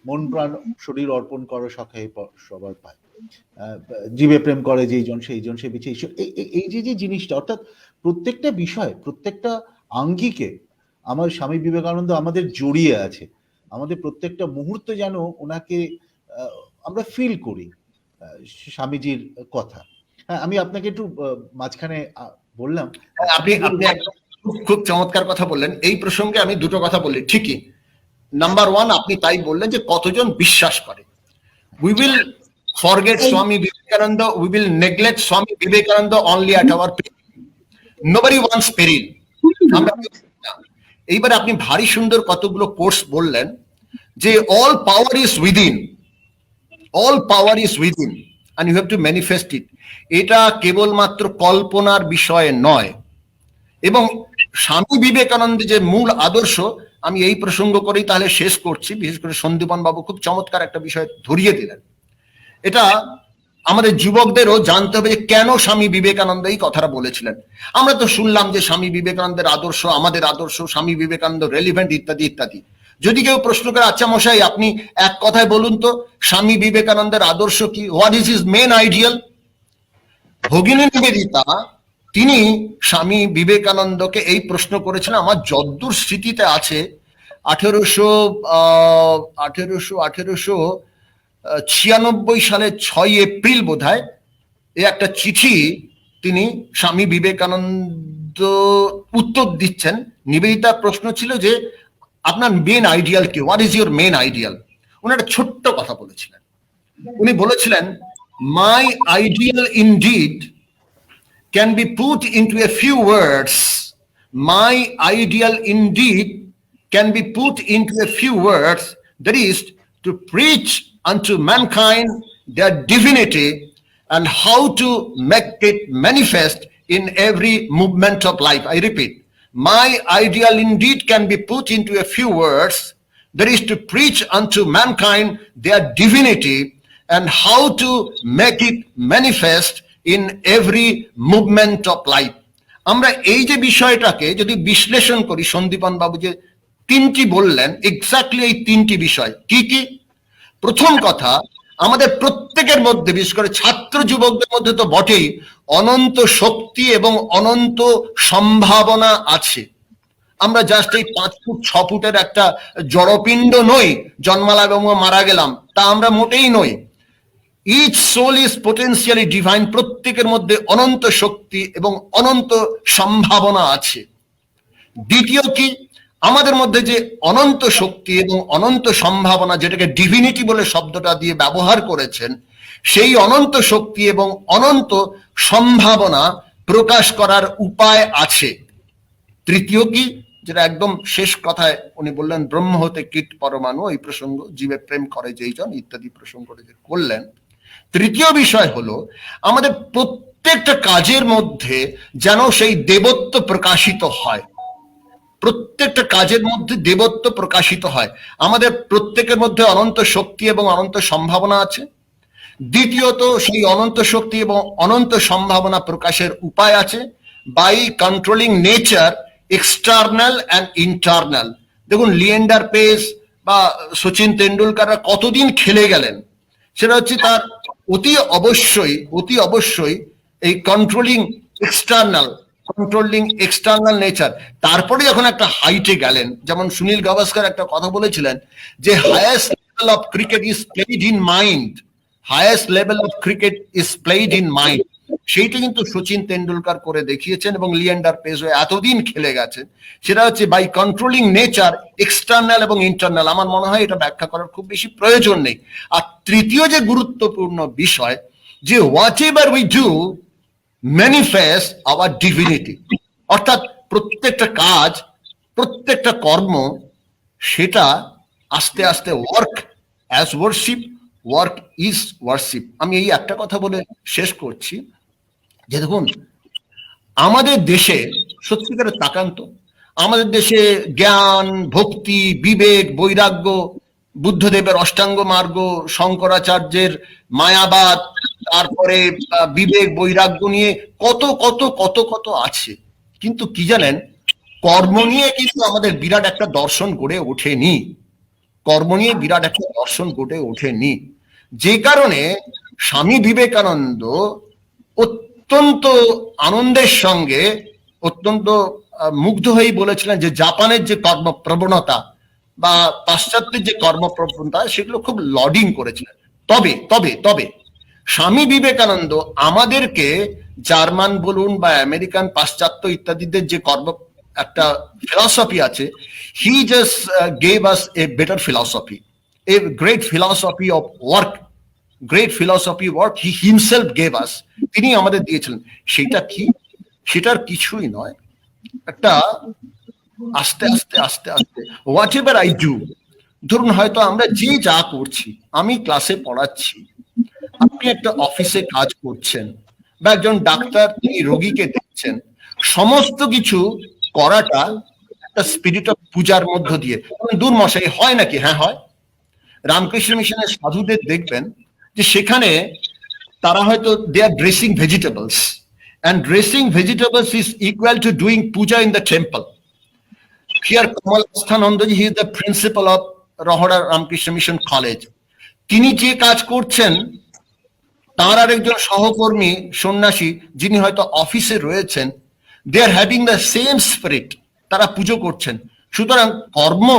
মন প্রাণ শরীর অর্পণ করো সখাই সবার পায়, জীবে প্রেম করে যেইজন সেইজন সে বিছে ঈশ্বর। এই যে জিনিসটা, অর্থাৎ প্রত্যেকটা বিষয়, প্রত্যেকটা আঙ্গিকে আমার স্বামী বিবেকানন্দ আমাদের জড়িয়ে আছে। আমাদের প্রত্যেকটা মুহূর্তে যেন ওনাকে আমরা ফিল করি, স্বামীজির কথা। হ্যাঁ, আমি আপনাকে একটু মাঝখানে বললাম, আপনি খুব চমৎকার কথা বললেন। এই প্রসঙ্গে আমি দুটো কথা বললি, ঠিকই। নাম্বার 1, আপনি তাই বললেন যে কতজন বিশ্বাস করে। We will forget Swami Vivekananda, we will neglect Swami Vivekananda only at our peril. Nobody wants peril. এইবার আপনি ভারী সুন্দর কতগুলো কোর্স বললেন, যে all power is within, all power is within and you have to manifest it. এটা কেবলমাত্র কল্পনার বিষয় নয়। এবং স্বামী বিবেকানন্দের যে মূল আদর্শ, আমি এই প্রসঙ্গ করেই তাহলে শেষ করছি, বিশেষ করে সন্দীপন বাবু খুব চমৎকার একটা বিষয় ধরিয়ে দিলেন। এটা আমাদের যুবকদেরও জানতে হবে যে কেন স্বামী বিবেকানন্দ এই কথাটা বলেছিলেন। আমরা তো শুনলাম যে স্বামী বিবেকানন্দের আদর্শ আমাদের আদর্শ, স্বামী বিবেকানন্দ রেলিভেন্ট ইত্যাদি ইত্যাদি। যদি কেউ প্রশ্ন করে, আচ্ছা মশাই আপনি এক কথায় বলুন তো স্বামী বিবেকানন্দের আদর্শ কি, what is his main ideal? ভগিনী নিবেদিতা তিনি স্বামী বিবেকানন্দকে এই প্রশ্ন করেছিলেন, আমার যদ্দূর স্মৃতিতে আছে 1896 সালে 6 এপ্রিল বোধহয় একটা চিঠি তিনি স্বামী বিবেকানন্দ উত্তর দিচ্ছেন। নিবেদিতার প্রশ্ন ছিল যে আপনার মেন আইডিয়াল কি, what is your main ideal? উনি একটা ছোট্ট কথা বলেছিলেন। উনি বলেছিলেন, my ideal indeed can be put into a few words. My ideal indeed can be put into a few words, that is to preach unto mankind their divinity and how to make it manifest in every movement of life. I repeat, my ideal indeed can be put into a few words, that is to preach unto mankind their divinity and how to make it manifest in every movement of life. আমরা এই যে বিষয়টাকে যদি বিশ্লেষণ করি, সন্দীপন বাবু যে 3টি বললেন, এক্স্যাক্টলি এই 3টি বিষয় কি কি? প্রথম কথা, আমাদের প্রত্যেকের মধ্যে, বিশেষ করে ছাত্র যুবকদের মধ্যে তো বটেই, অনন্ত শক্তি এবং অনন্ত সম্ভাবনা আছে। আমরা জাস্ট এই 5 ফুট 6 ফুটের একটা জড়পিণ্ড নই, জন্মালাম এবং মারা গেলাম, তা আমরা মোটেই নই। Each soul is potentially divine. প্রত্যেকের মধ্যে অনন্ত শক্তি এবং অনন্ত সম্ভাবনা আছে। দ্বিতীয় কি, আমাদের মধ্যে যে অনন্ত শক্তি এবং অনন্ত সম্ভাবনা, যেটাকে ডিভিনিটি বলে শব্দটা দিয়ে ব্যবহার করেছেন, সেই অনন্ত শক্তি এবং অনন্ত সম্ভাবনা প্রকাশ করার উপায় আছে। তৃতীয় কি, যেটা একদম শেষ কথায় উনি বললেন, ব্রহ্ম হতে কীট পরমাণু, এই প্রসঙ্গ, জীবে প্রেম করে যেইজন ইত্যাদি প্রসঙ্গ করলেন। তৃতীয় বিষয় হলো আমাদের প্রত্যেকটা কাজের মধ্যে যেন সেই দেবত্ব প্রকাশিত হয়, প্রত্যেকটা কাজের মধ্যে দেবত্ব প্রকাশিত হয়। আমাদের প্রত্যেকের মধ্যে অনন্ত শক্তি এবং অনন্ত সম্ভাবনা আছে। দ্বিতীয়ত, সেই অনন্ত শক্তি এবং অনন্ত সম্ভাবনা প্রকাশের উপায় আছে by controlling nature, external and internal. দেখুন, লিয়েন্ডার পেস বা সচিন তেন্ডুলকাররা কতদিন খেলে গেলেন, সেটা হচ্ছে তার অতি অবশ্যই এই কন্ট্রোলিং এক্সটার্নাল নেচার। তারপরে যখন একটা হাইটে গেলেন, যেমন সুনীল গাভাস্কর একটা কথা বলেছিলেন যে highest level of cricket is played in mind, highest level of cricket is played in mind. সেইটা কিন্তু সচিন তেন্ডুলকার করে দেখিয়েছেন এবং লিয়েন্ডার পেস এতদিন খেলে গেছেন। সেটা হচ্ছে বাই কন্ট্রোলিং নেচার, এক্সটার্নাল এবং ইন্টারনাল। আমার মনে হয় এটা ব্যাখ্যা করার খুব বেশি প্রয়োজন নেই। আর তৃতীয় যে গুরুত্বপূর্ণ বিষয়, যে whatever we do manifest our divinity, অর্থাৎ প্রত্যেকটা কাজ, প্রত্যেকটা কর্ম, সেটা আস্তে আস্তে work as worship, work is worship. আমি এই একটা কথা বলে শেষ করছি যে দেখুন, আমাদের দেশে সত্যিকারের তাকান্ত, আমাদের দেশে জ্ঞান, ভক্তি, বিবেক, বৈরাগ্য, বুদ্ধদেবের অষ্টাঙ্গ মার্গ, শঙ্করাচার্যের মায়াবাদ, তারপরে বিবেক বৈরাগ্য নিয়ে কত কত কত কত আছে। কিন্তু কি জানেন, কর্ম নিয়ে কিন্তু আমাদের বিরাট একটা দর্শন গড়ে ওঠেনি, কর্ম নিয়ে বিরাট একটা দর্শন গড়ে ওঠেনি। যে কারণে স্বামী বিবেকানন্দ অত্যন্ত আনন্দের সঙ্গে, অত্যন্ত মুগ্ধ হয়েই বলেছিলেন যে জাপানের যে কর্মপ্রবণতা বা পাশ্চাত্যের যে কর্মপ্রবণতা, সেগুলো খুব লডিং করেছিলেন। তবে তবে তবে স্বামী বিবেকানন্দ আমাদেরকে জার্মান বলুন বা আমেরিকান, পাশ্চাত্য ইত্যাদিদের যে একটা ফিলসফি আছে, he just gave us a better philosophy, a great philosophy of work, great philosophy work he himself gave us. তিনি আমাদের দিয়েছিলেন। সেটা কি? সেটার কিছুই নয়, একটা আস্তে আস্তে আস্তে আস্তে হোয়াট এভার আই ডু। ধরুন, হয়তো আমরা যে যা করছি, আমি ক্লাসে পড়াচ্ছি, আপনি একটা অফিসে কাজ করছেন, বা একজন ডাক্তার তিনি রোগীকে দেখছেন, সমস্ত কিছু করাটা একটা স্পিরিট অফ পূজার মধ্য দিয়ে। দূর মশাই, হয় নাকি? হ্যাঁ হয়। রামকৃষ্ণ মিশনের সাধুদের দেখবেন যে সেখানে তারা হয়তো they are dressing vegetables, and dressing vegetables is equal to doing puja in the temple. Here Kamal Asthanandaji, he is the principal of Rohada Ramakrishna Mission College. তিনি যে কাজ করছেন, তার আরেকজন সহকর্মী সন্ন্যাসী যিনি হয়তো অফিসে রয়েছেন, they are having the same spirit, তারা পুজো করছেন। সুতরাং কর্ম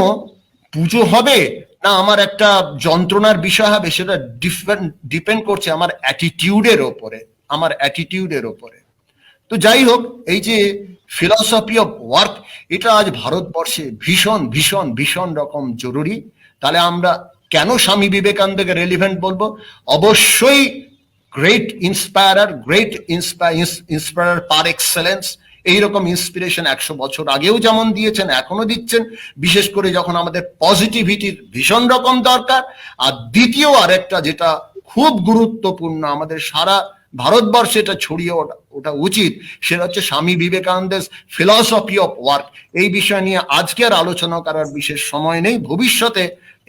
পুজো হবে না আমার একটা যন্ত্রণার বিষয় হবে, সেটা ডিপেন্ড করছে আমার অ্যাটিটিউডের ওপরে, আমার অ্যাটিটিউডের ওপরে। তো যাই হোক, এই যে ফিলসফি অফ ওয়ার্ক, এটা আজ ভারতবর্ষে ভীষণ ভীষণ ভীষণ রকম জরুরি। তাহলে আমরা কেন স্বামী বিবেকানন্দকে রেলিভেন্ট বলবো? অবশ্যই গ্রেট ইন্সপায়ার পার এক্সেলেন্স। এইরকম ইন্সপিরেশন 100 বছর আগেও যেমন দিয়েছেন, এখনো দিচ্ছেন, বিশেষ করে যখন আমাদের পজিটিভিটির ভীষণ রকম দরকার। আর দ্বিতীয় আরেকটা যেটা খুব গুরুত্বপূর্ণ, আমাদের সারা ভারতবর্ষে এটা ছড়িয়ে ওঠা উচিত, সেটা হচ্ছে স্বামী বিবেকানন্দের ফিলসফি অফ ওয়ার্ক। এই বিষয় নিয়ে আজকে আর আলোচনা করার বিশেষ সময় নেই, ভবিষ্যতে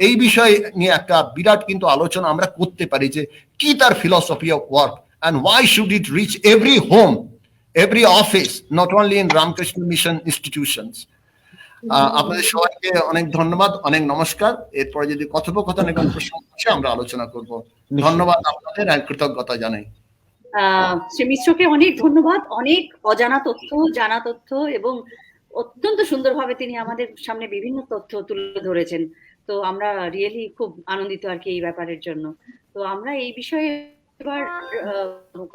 এই বিষয় নিয়ে একটা বিরাট কিন্তু আলোচনা আমরা করতে পারি যে কি তার philosophy of work, and why should it reach every home, every office, not only in Ramakrishna Mission institutions. আপনাদের সবাইকে অনেক ধন্যবাদ, অনেক নমস্কার। এরপরে যদি কথোপকথনের কোনো প্রশ্ন আছে আমরা আলোচনা করব। ধন্যবাদ আপনাদের, কৃতজ্ঞতা জানাই। শ্রী মিশ্রকে অনেক ধন্যবাদ। অনেক অজানা তথ্য, জানা তথ্য এবং অত্যন্ত সুন্দরভাবে তিনি আমাদের সামনে বিভিন্ন তথ্য তুলে ধরেছেন। তো আমরা রিয়েলি খুব আনন্দিত আর কি এই ব্যাপারের জন্য। তো আমরা এই বিষয়ে এবার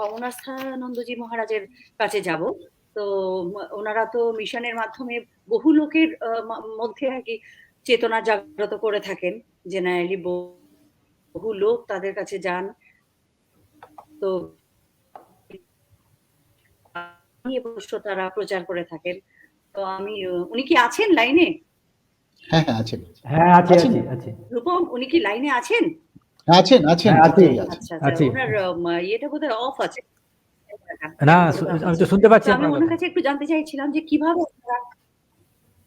কমলাস্থানন্দজি মহারাজের কাছে যাব। তো ওনারা তো মিশনের মাধ্যমে বহু লোকের মধ্যে আর কি চেতনা জাগ্রত করে থাকেন। জেনারেলি বহু লোক তাদের কাছে যান। তো তারা প্রচার করে থাকেন। তো আমি, উনি কি আছেন লাইনে? হ্যাঁ হ্যাঁ আছেন। হ্যাঁ আছে। রূপম, উনি কি লাইনে আছেন? আছেন আছেন। আচ্ছা আচ্ছা, ওনার ইয়েটা বোধহয় অফ আছে। না, আমি তো শুনতে পাচ্ছি। আমি ওনার কাছে একটু জানতে চাইছিলাম যে কিভাবে,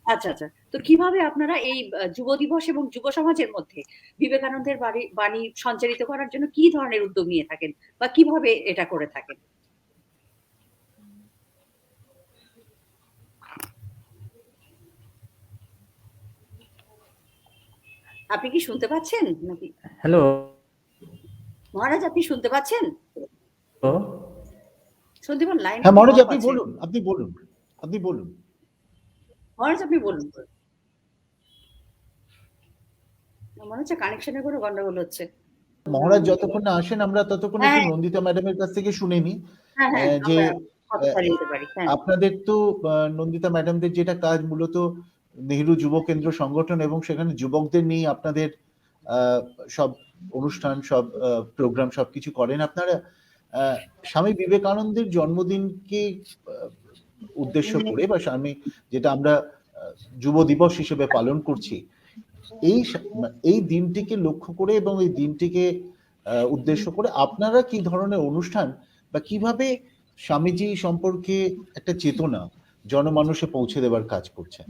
আচ্ছা আচ্ছা, তো কিভাবে আপনারা এই যুব দিবস এবং যুব সমাজের মধ্যে বিবেকানন্দের বাণী সঞ্চারিত করার জন্য কি ধরনের উদ্যোগ নিয়ে থাকেন বা কিভাবে এটা করে থাকেন? আপনি কি শুনতে পাচ্ছেন নাকি? হ্যালো মহারাজ, আপনি শুনতে পাচ্ছেন? শুনতে পান? লাইন? হ্যাঁ মহারাজ, আপনি বলুন। মহারাজ, আপনি বলুন। মনে হচ্ছে কানেকশনের কোনো গন্ডগোল হচ্ছে। মহারাজ যতক্ষণ না আসেন আমরা ততক্ষণ একটু নন্দিতা ম্যাডামের কাছ থেকে শুনে নিই যে আপনাদের তো নন্দিতা ম্যাডামদের যেটা কাজ মূলত নেহেরু যুব কেন্দ্র সংগঠন, এবং সেখানে যুবকদের নিয়ে আপনাদের সব অনুষ্ঠান, সব প্রোগ্রাম সবকিছু করেন আপনারা। স্বামী বিবেকানন্দের জন্মদিনকে উদ্দেশ্য করে বা স্বামী যেটা আমরা যুব দিবস হিসেবে পালন করছি, এই দিনটিকে লক্ষ্য করে এবং এই দিনটিকে উদ্দেশ্য করে আপনারা কি ধরনের অনুষ্ঠান বা কিভাবে স্বামীজি সম্পর্কে একটা চেতনা জনমানুষে পৌঁছে দেবার কাজ করছেন?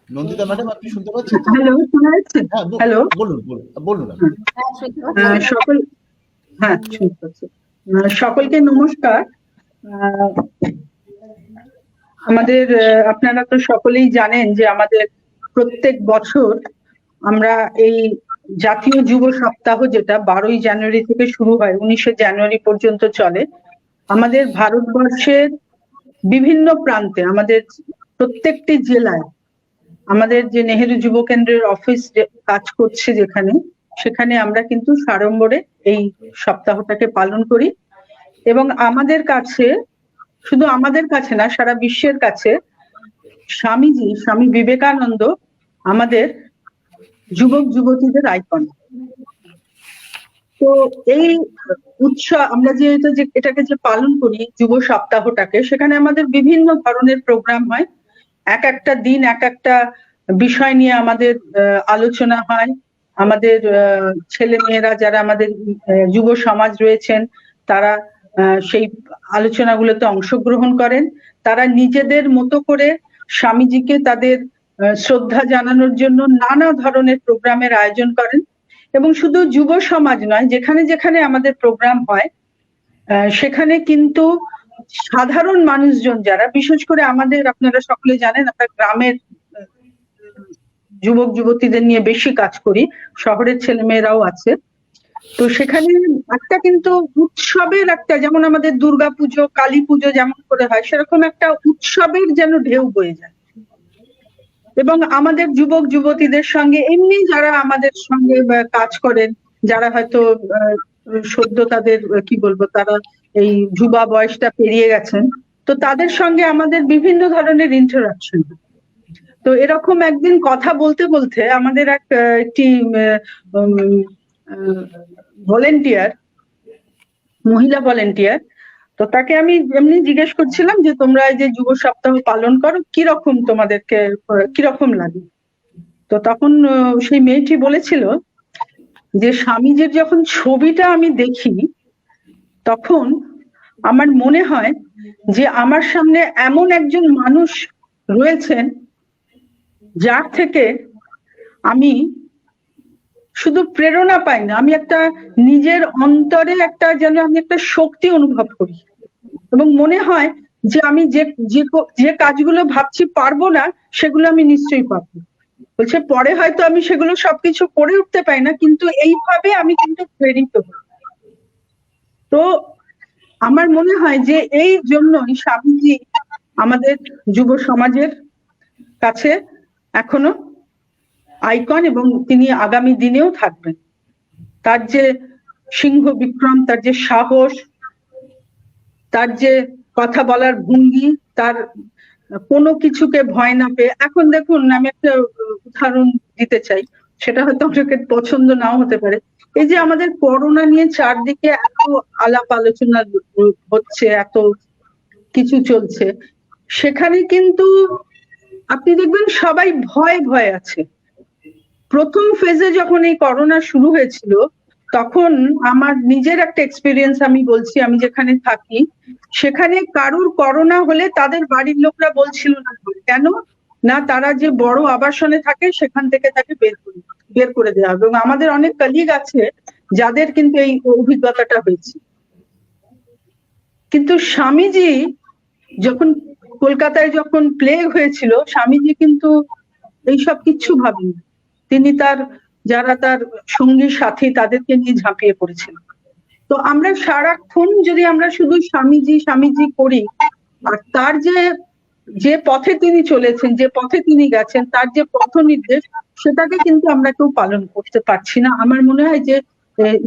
নন্দিতা ম্যাডাম, আপনি শুনতে পাচ্ছেন? হ্যালো, শোনা যাচ্ছে? হ্যালো, বলুন। সকলকে নমস্কার। আমাদের, আপনারা তো সকলেই জানেন যে আমাদের প্রত্যেক বছর আমরা এই জাতীয় যুব সপ্তাহ, যেটা 12ই জানুয়ারি থেকে শুরু হয়, 19শে জানুয়ারি পর্যন্ত চলে, আমাদের ভারতবর্ষের বিভিন্ন প্রান্তে, আমাদের প্রত্যেকটি জেলায় আমাদের যে নেহেরু যুব কেন্দ্রের অফিস কাজ করছে যেখানে, সেখানে আমরা কিন্তু সাড়ম্বরে এই সপ্তাহটাকে পালন করি। এবং আমাদের কাছে, শুধু আমাদের কাছে না, সারা বিশ্বের কাছে স্বামী বিবেকানন্দ আমাদের যুবক যুবতীদের আইকন। তো এই উৎসব আমরা যে এটাকে যে পালন করি যুব সপ্তাহটাকে, সেখানে আমাদের বিভিন্ন ধরনের প্রোগ্রাম হয়। এক একটা দিন এক একটা বিষয় নিয়ে আমাদের আলোচনা হয়। আমাদের ছেলে মেয়েরা যারা আমাদের যুব সমাজ রয়েছেন, তারা সেই আলোচনাগুলোতে অংশগ্রহণ করেন। তারা নিজেদের মতো করে স্বামীজিকে তাদের শ্রদ্ধা জানানোর জন্য নানা ধরনের প্রোগ্রামের আয়োজন করেন। এবং শুধু যুব সমাজ নয়, যেখানে যেখানে আমাদের প্রোগ্রাম হয় সেখানে কিন্তু সাধারণ মানুষজন যারা, বিশেষ করে আমাদের, আপনারা সকলে জানেন, আমরা গ্রামের যুবক যুবতীদের নিয়ে বেশি কাজ করি, শহরের ছেলেমেয়েরাও আছে। তো সেখানে একটা কিন্তু উৎসবের একটা, যেমন আমাদের দুর্গাপুজো, কালী পুজো যেমন করে হয়, সেরকম একটা উৎসবের যেন ঢেউ বয়ে যায়। এবং আমাদের যুবক যুবতীদের সঙ্গে এমনি যারা আমাদের সঙ্গে কাজ করেন, যারা হয়তো সদ্য তাদের কি বলবো, তারা এই যুবা বয়সটা পেরিয়ে গেছেন, তো তাদের সঙ্গে আমাদের বিভিন্ন ধরনের ইন্টারাকশন। তো এরকম একদিন কথা বলতে বলতে আমাদের একটি ভলেন্টিয়ার, মহিলা ভলেন্টিয়ার, তো তাকে আমি এমনি জিজ্ঞেস করছিলাম যে তোমরা এই যে যুব সপ্তাহ পালন করো, কিরকম তোমাদেরকে, কিরকম লাগে? তো তখন সেই মেয়েটি বলেছিল যে স্বামীজির যখন ছবিটা আমি দেখি, তখন আমার মনে হয় যে আমার সামনে এমন একজন মানুষ রয়েছেন যার থেকে আমি শুধু প্রেরণা পাই না, আমি একটা নিজের অন্তরে একটা যেন আমি একটা শক্তি অনুভব করি। এবং মনে হয় যে আমি যে কাজগুলো ভাবছি পারবো না, সেগুলো আমি নিশ্চয়ই পারবো। বলছে পরে হয়তো আমি সেগুলো সবকিছু করে উঠতে পারি না, কিন্তু এইভাবে আমি কিন্তু প্রেরিত হই। তো আমার মনে হয় যে এই জন্যই স্বামীজি আমাদের যুব সমাজের কাছে এখনো আইকন, এবং তিনি আগামী দিনেও থাকবেন। তার যে সিংহ বিক্রম, তার যে সাহস, তার যে কথা বলার ভঙ্গি, তার কোনো কিছুকে ভয় না পেয়ে। এখন দেখুন, আমি একটা উদাহরণ দিতে চাই, সেটা হয়তো আপনাকে পছন্দ নাও হতে পারে। এই যে আমাদের করোনা নিয়ে চারদিকে এত আলাপ আলোচনা হচ্ছে, এত কিছু চলছে, সেখানে কিন্তু আপনি দেখবেন সবাই ভয়ে ভয়ে আছে। প্রথম ফেজে যখন এই করোনা শুরু হয়েছিল, তখন আমার নিজের একটা এক্সপিরিয়েন্স আমি বলছি, আমি যেখানে থাকি সেখানে কারুর করোনা হলে তাদের বাড়ির লোকরা বলছিল না। কেন না, তারা যে বড় আবাসনে থাকে সেখান থেকে তাকে বের করে দেওয়া হবে। এবং আমাদের অনেক কলিগ আছে যাদের কিন্তু এই অভিজ্ঞতাটা হয়েছে। কিন্তু স্বামীজি যখন কলকাতায় যখন প্লেগ হয়েছিল, স্বামীজি কিন্তু এইসব কিচ্ছু ভাবেন। তিনি যারা তার সঙ্গী সাথী তাদেরকে নিয়ে ঝাঁপিয়ে পড়েছেন। তো আমরা সারাক্ষণ যদি আমরা শুধু স্বামীজি স্বামীজি করি, আর তার যে পথে তিনি চলেছেন, যে পথে তিনি গেছেন, তার যে পথ নির্দেশ, সেটাকে কিন্তু আমরা কেউ পালন করতে পারছি না। আমার মনে হয় যে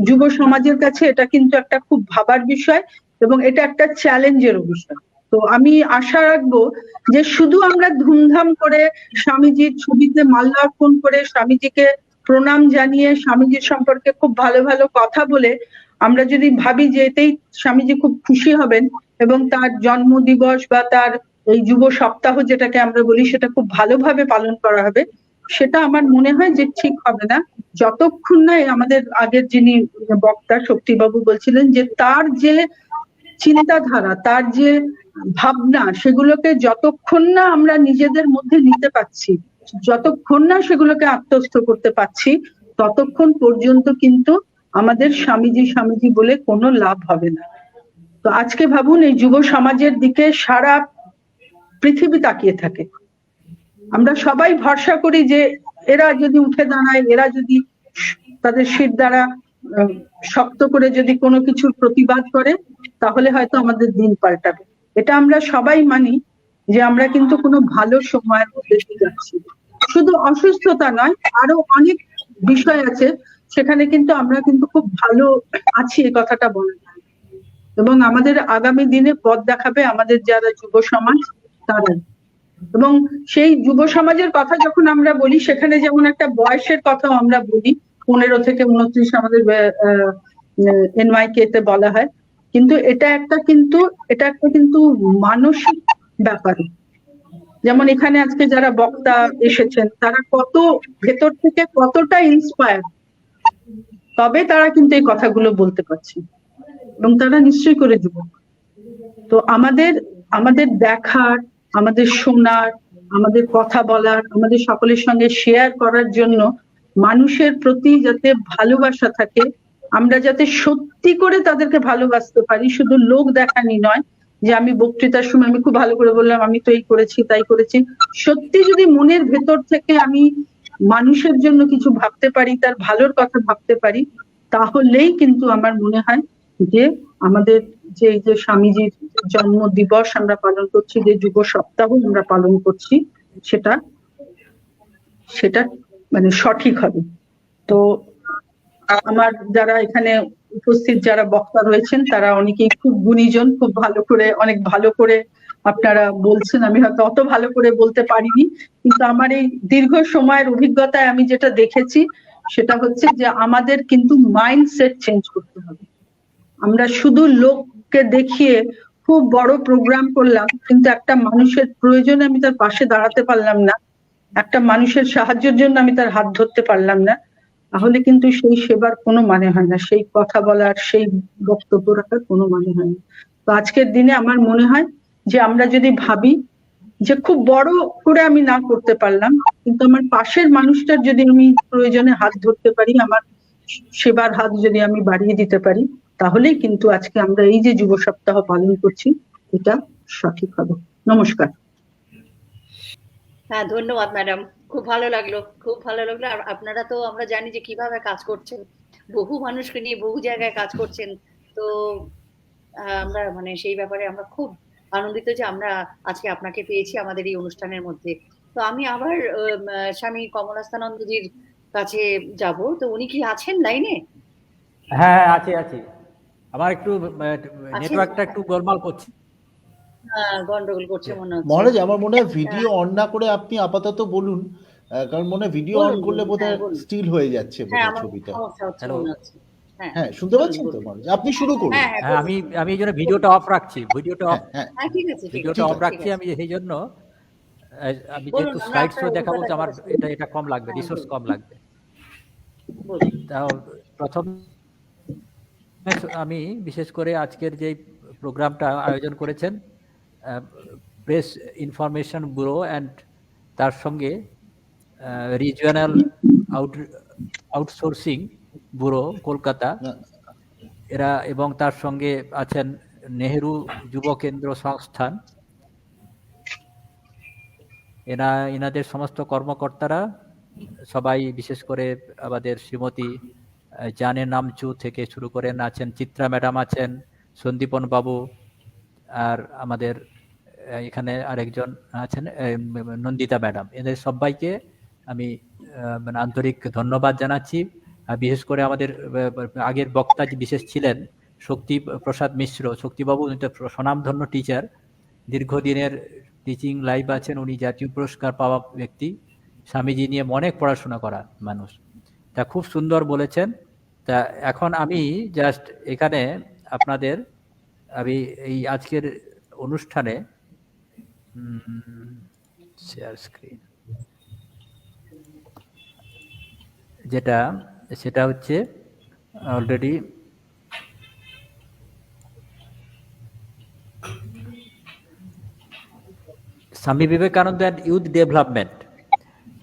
যুব সমাজের কাছে এটা কিন্তু একটা খুব ভাবার বিষয়, এবং এটা একটা চ্যালেঞ্জেরও বিষয়। তো আমি আশা রাখবো যে শুধু আমরা ধুমধাম করে স্বামীজির ছবিতে মাল্যার্পণ করে, স্বামীজিকে প্রণাম জানিয়ে, স্বামীজির সম্পর্কে খুব ভালো ভালো কথা বলে আমরা যদি ভাবি যে এতেই স্বামীজি খুব খুশি হবেন এবং তার জন্মদিবস বা তার এই যুব সপ্তাহ যেটাকে আমরা বলি সেটা খুব ভালোভাবে পালন করা হবে, সেটা আমার মনে হয় যে ঠিক হবে না। যতক্ষণ না আমাদের আগের যিনি বক্তা শক্তিবাবু বলছিলেন যে তার যে চিন্তাধারা, তার যে ভাবনা, সেগুলোকে যতক্ষণ না আমরা নিজেদের মধ্যে নিতে পারছি, যতক্ষণ না সেগুলোকে আত্মস্থ করতে পারছি, ততক্ষণ পর্যন্ত কিন্তু আমাদের স্বামীজি স্বামীজি বলে কোনো লাভ হবে না। তো আজকে ভাবুন, এই যুব সমাজের দিকে সারা পৃথিবী তাকিয়ে থাকে। আমরা সবাই ভরসা করি যে এরা যদি উঠে দাঁড়ায়, এরা যদি তাদের শির দ্বারা শক্ত করে যদি কোনো কিছুর প্রতিবাদ করে, তাহলে হয়তো আমাদের দিন পাল্টাবে। এটা আমরা সবাই মানি যে আমরা কিন্তু কোনো ভালো সময়ের মধ্যে দিয়ে যাচ্ছি। শুধু অসুস্থতা নয়, আরো অনেক বিষয় আছে, সেখানে কিন্তু আমরা কিন্তু খুব ভালো আছি, এই কথাটা বলা যায়। এবং আমাদের আগামী দিনে পথ দেখাবে আমাদের যারা যুব সমাজ, তারাই। এবং সেই যুব সমাজের কথা যখন আমরা বলি, সেখানে যেমন একটা বয়সের কথাও আমরা বলি, 15 থেকে 29 আমাদের NYK তে বলা হয়, কিন্তু এটা একটা কিন্তু মানসিক ব্যাপার। যেমন এখানে আজকে যারা বক্তা এসেছেন, তারা কত ভেতর থেকে কতটা ইন্সপায়ার, তবে তারা কিন্তু এই কথাগুলো বলতে পারছে, এবং তারা নিশ্চয়ই করে যুবক। তো আমাদের দেখার, আমাদের শোনার, আমাদের কথা বলার, আমাদের সকলের সঙ্গে শেয়ার করার জন্য মানুষের প্রতি যাতে ভালোবাসা থাকে, আমরা যাতে সত্যি করে তাদেরকে ভালোবাসতে পারি, শুধু লোক দেখানি নয় যে আমি বক্তৃতার সময় আমি খুব ভালো করে বললাম আমি তো এই করেছি তাই করেছি। সত্যি যদি মনের ভেতর থেকে আমি মানুষের জন্য কিছু ভাবতে পারি, তার ভালোর কথা ভাবতে পারি, তাহলেই কিন্তু আমার মনে হয় যে আমাদের যে এই যে স্বামীজির জন্ম দিবস আমরা পালন করছি, যে যুব সপ্তাহ আমরা পালন করছি, সেটা মানে সঠিক হবে। তো আমার যারা এখানে উপস্থিত যারা বক্তা রয়েছেন, তারা অনেকেই খুব গুণীজন, খুব ভালো করে, অনেক ভালো করে আপনারা বলছেন। আমি হয়তো অত ভালো করে বলতে পারিনি, কিন্তু আমার এই দীর্ঘ সময়ের অভিজ্ঞতায় আমি যেটা দেখেছি সেটা হচ্ছে যে আমাদের কিন্তু মাইন্ডসেট চেঞ্জ করতে হবে। আমরা শুধু লোককে দেখিয়ে খুব বড় প্রোগ্রাম করলাম, কিন্তু একটা মানুষের প্রয়োজনে আমি তার পাশে দাঁড়াতে পারলাম না, একটা মানুষের সাহায্যের জন্য আমি তার হাত ধরতে পারলাম না, তাহলে কিন্তু সেই সেবার কোনো মানে হয় না, সেই কথা বলার, সেই বক্তব্য রাখার কোনো মানে হয় না। তো আজকের দিনে আমার মনে হয় যে আমরা যদি ভাবি যে খুব বড় করে আমি না করতে পারলাম, কিন্তু আমার পাশের মানুষটার যদি আমি প্রয়োজনে হাত ধরতে পারি, আমার সেবার হাত যদি আমি বাড়িয়ে দিতে পারি, তাহলেই কিন্তু আজকে আমরা এই যে যুব সপ্তাহ পালন করছি, এটা সঠিক হবে। নমস্কার। হ্যাঁ, ধন্যবাদ ম্যাডাম, খুব ভালো লাগলো, খুব ভালো লাগলো। আর আপনারা তো আমরা জানি যে কিভাবে কাজ করছেন, বহু মানুষকে নিয়ে বহু জায়গায় কাজ করছেন। তো আমরা মানে সেই ব্যাপারে আমরা খুব আনন্দিত যে আমরা আজকে আপনাকে পেয়েছি আমাদের এই অনুষ্ঠানের মধ্যে। তো আমি আবার স্বামী কমলাস্থানন্দজির কাছে যাব। তো উনি কি আছেন লাইনে? হ্যাঁ হ্যাঁ, আছি আছি। আমার একটু নেটওয়ার্কটা একটু গোলমাল করছে। গন্ডগোল করছে মনে হচ্ছে। মহারাজ আমার মনে হয় ভিডিও অন না করে আপনি আপাতত বলুন, কারণ মনে হয় ভিডিও অন বলুন, করলে বলুন, বোধহয় বলুন। স্টিল হয়ে যাচ্ছে হ্যাঁ, বোধহয় আমার ছবিটা। সমস্যা হচ্ছে হ্যালো। মনে হচ্ছে। হ্যাঁ, শুনতে বলুন, পাচ্ছেন তো বলুন। মহারাজ? আপনি শুরু করুন। হ্যাঁ, হ্যাঁ, বলুন। আমি এই জন্য ভিডিওটা অফ রাখছি। ভিডিওটা অফ হ্যাঁ, ঠিক আছে, ঠিক ভিডিওটা আছে, অফ আছে। রাখছি ঠিক আমি সেই জন্য। আমি বলুন, যেহেতু আমরা স্লাইড আপনার শো দেখাবো তো অভিজ্ঞতা আমার শেয়ার করি। এটা কম লাগবে, রিসোর্স বলুন, কম লাগবে। বলুন। তাও প্রথম আমি বিশেষ করে আজকের যে প্রোগ্রামটা আয়োজন করেছেন প্রেস ইনফরমেশন ব্যুরো অ্যান্ড তার সঙ্গে রিজিওনাল আউটসোর্সিং ব্যুরো কলকাতা, না, এরা এবং তার সঙ্গে আছেন নেহেরু যুব কেন্দ্র সংস্থান, এনাদের সমস্ত কর্মকর্তারা সবাই, বিশেষ করে আমাদের শ্রীমতী জানে নামচু থেকে শুরু করেন, আছেন চিত্রা ম্যাডাম, আছেন সন্দীপন বাবু, আর আমাদের এখানে আরেকজন আছেন নন্দিতা ম্যাডাম। এদের সবাইকে আমি মানে আন্তরিক ধন্যবাদ জানাচ্ছি। বিশেষ করে আমাদের আগের বক্তা যে বিশেষ ছিলেন শক্তি প্রসাদ মিশ্র, শক্তিবাবু, উনি তো স্বনামধন্য টিচার, দীর্ঘদিনের টিচিং লাইফ আছেন, উনি জাতীয় পুরস্কার পাওয়া ব্যক্তি, স্বামীজি নিয়ে অনেক পড়াশোনা করা মানুষ। তা খুব সুন্দর বলেছেন। তা এখন আমি জাস্ট এখানে আপনাদের আমি এই আজকের অনুষ্ঠানে শেয়ার স্ক্রিন যেটা, সেটা হচ্ছে already Swami Vivekananda and youth development.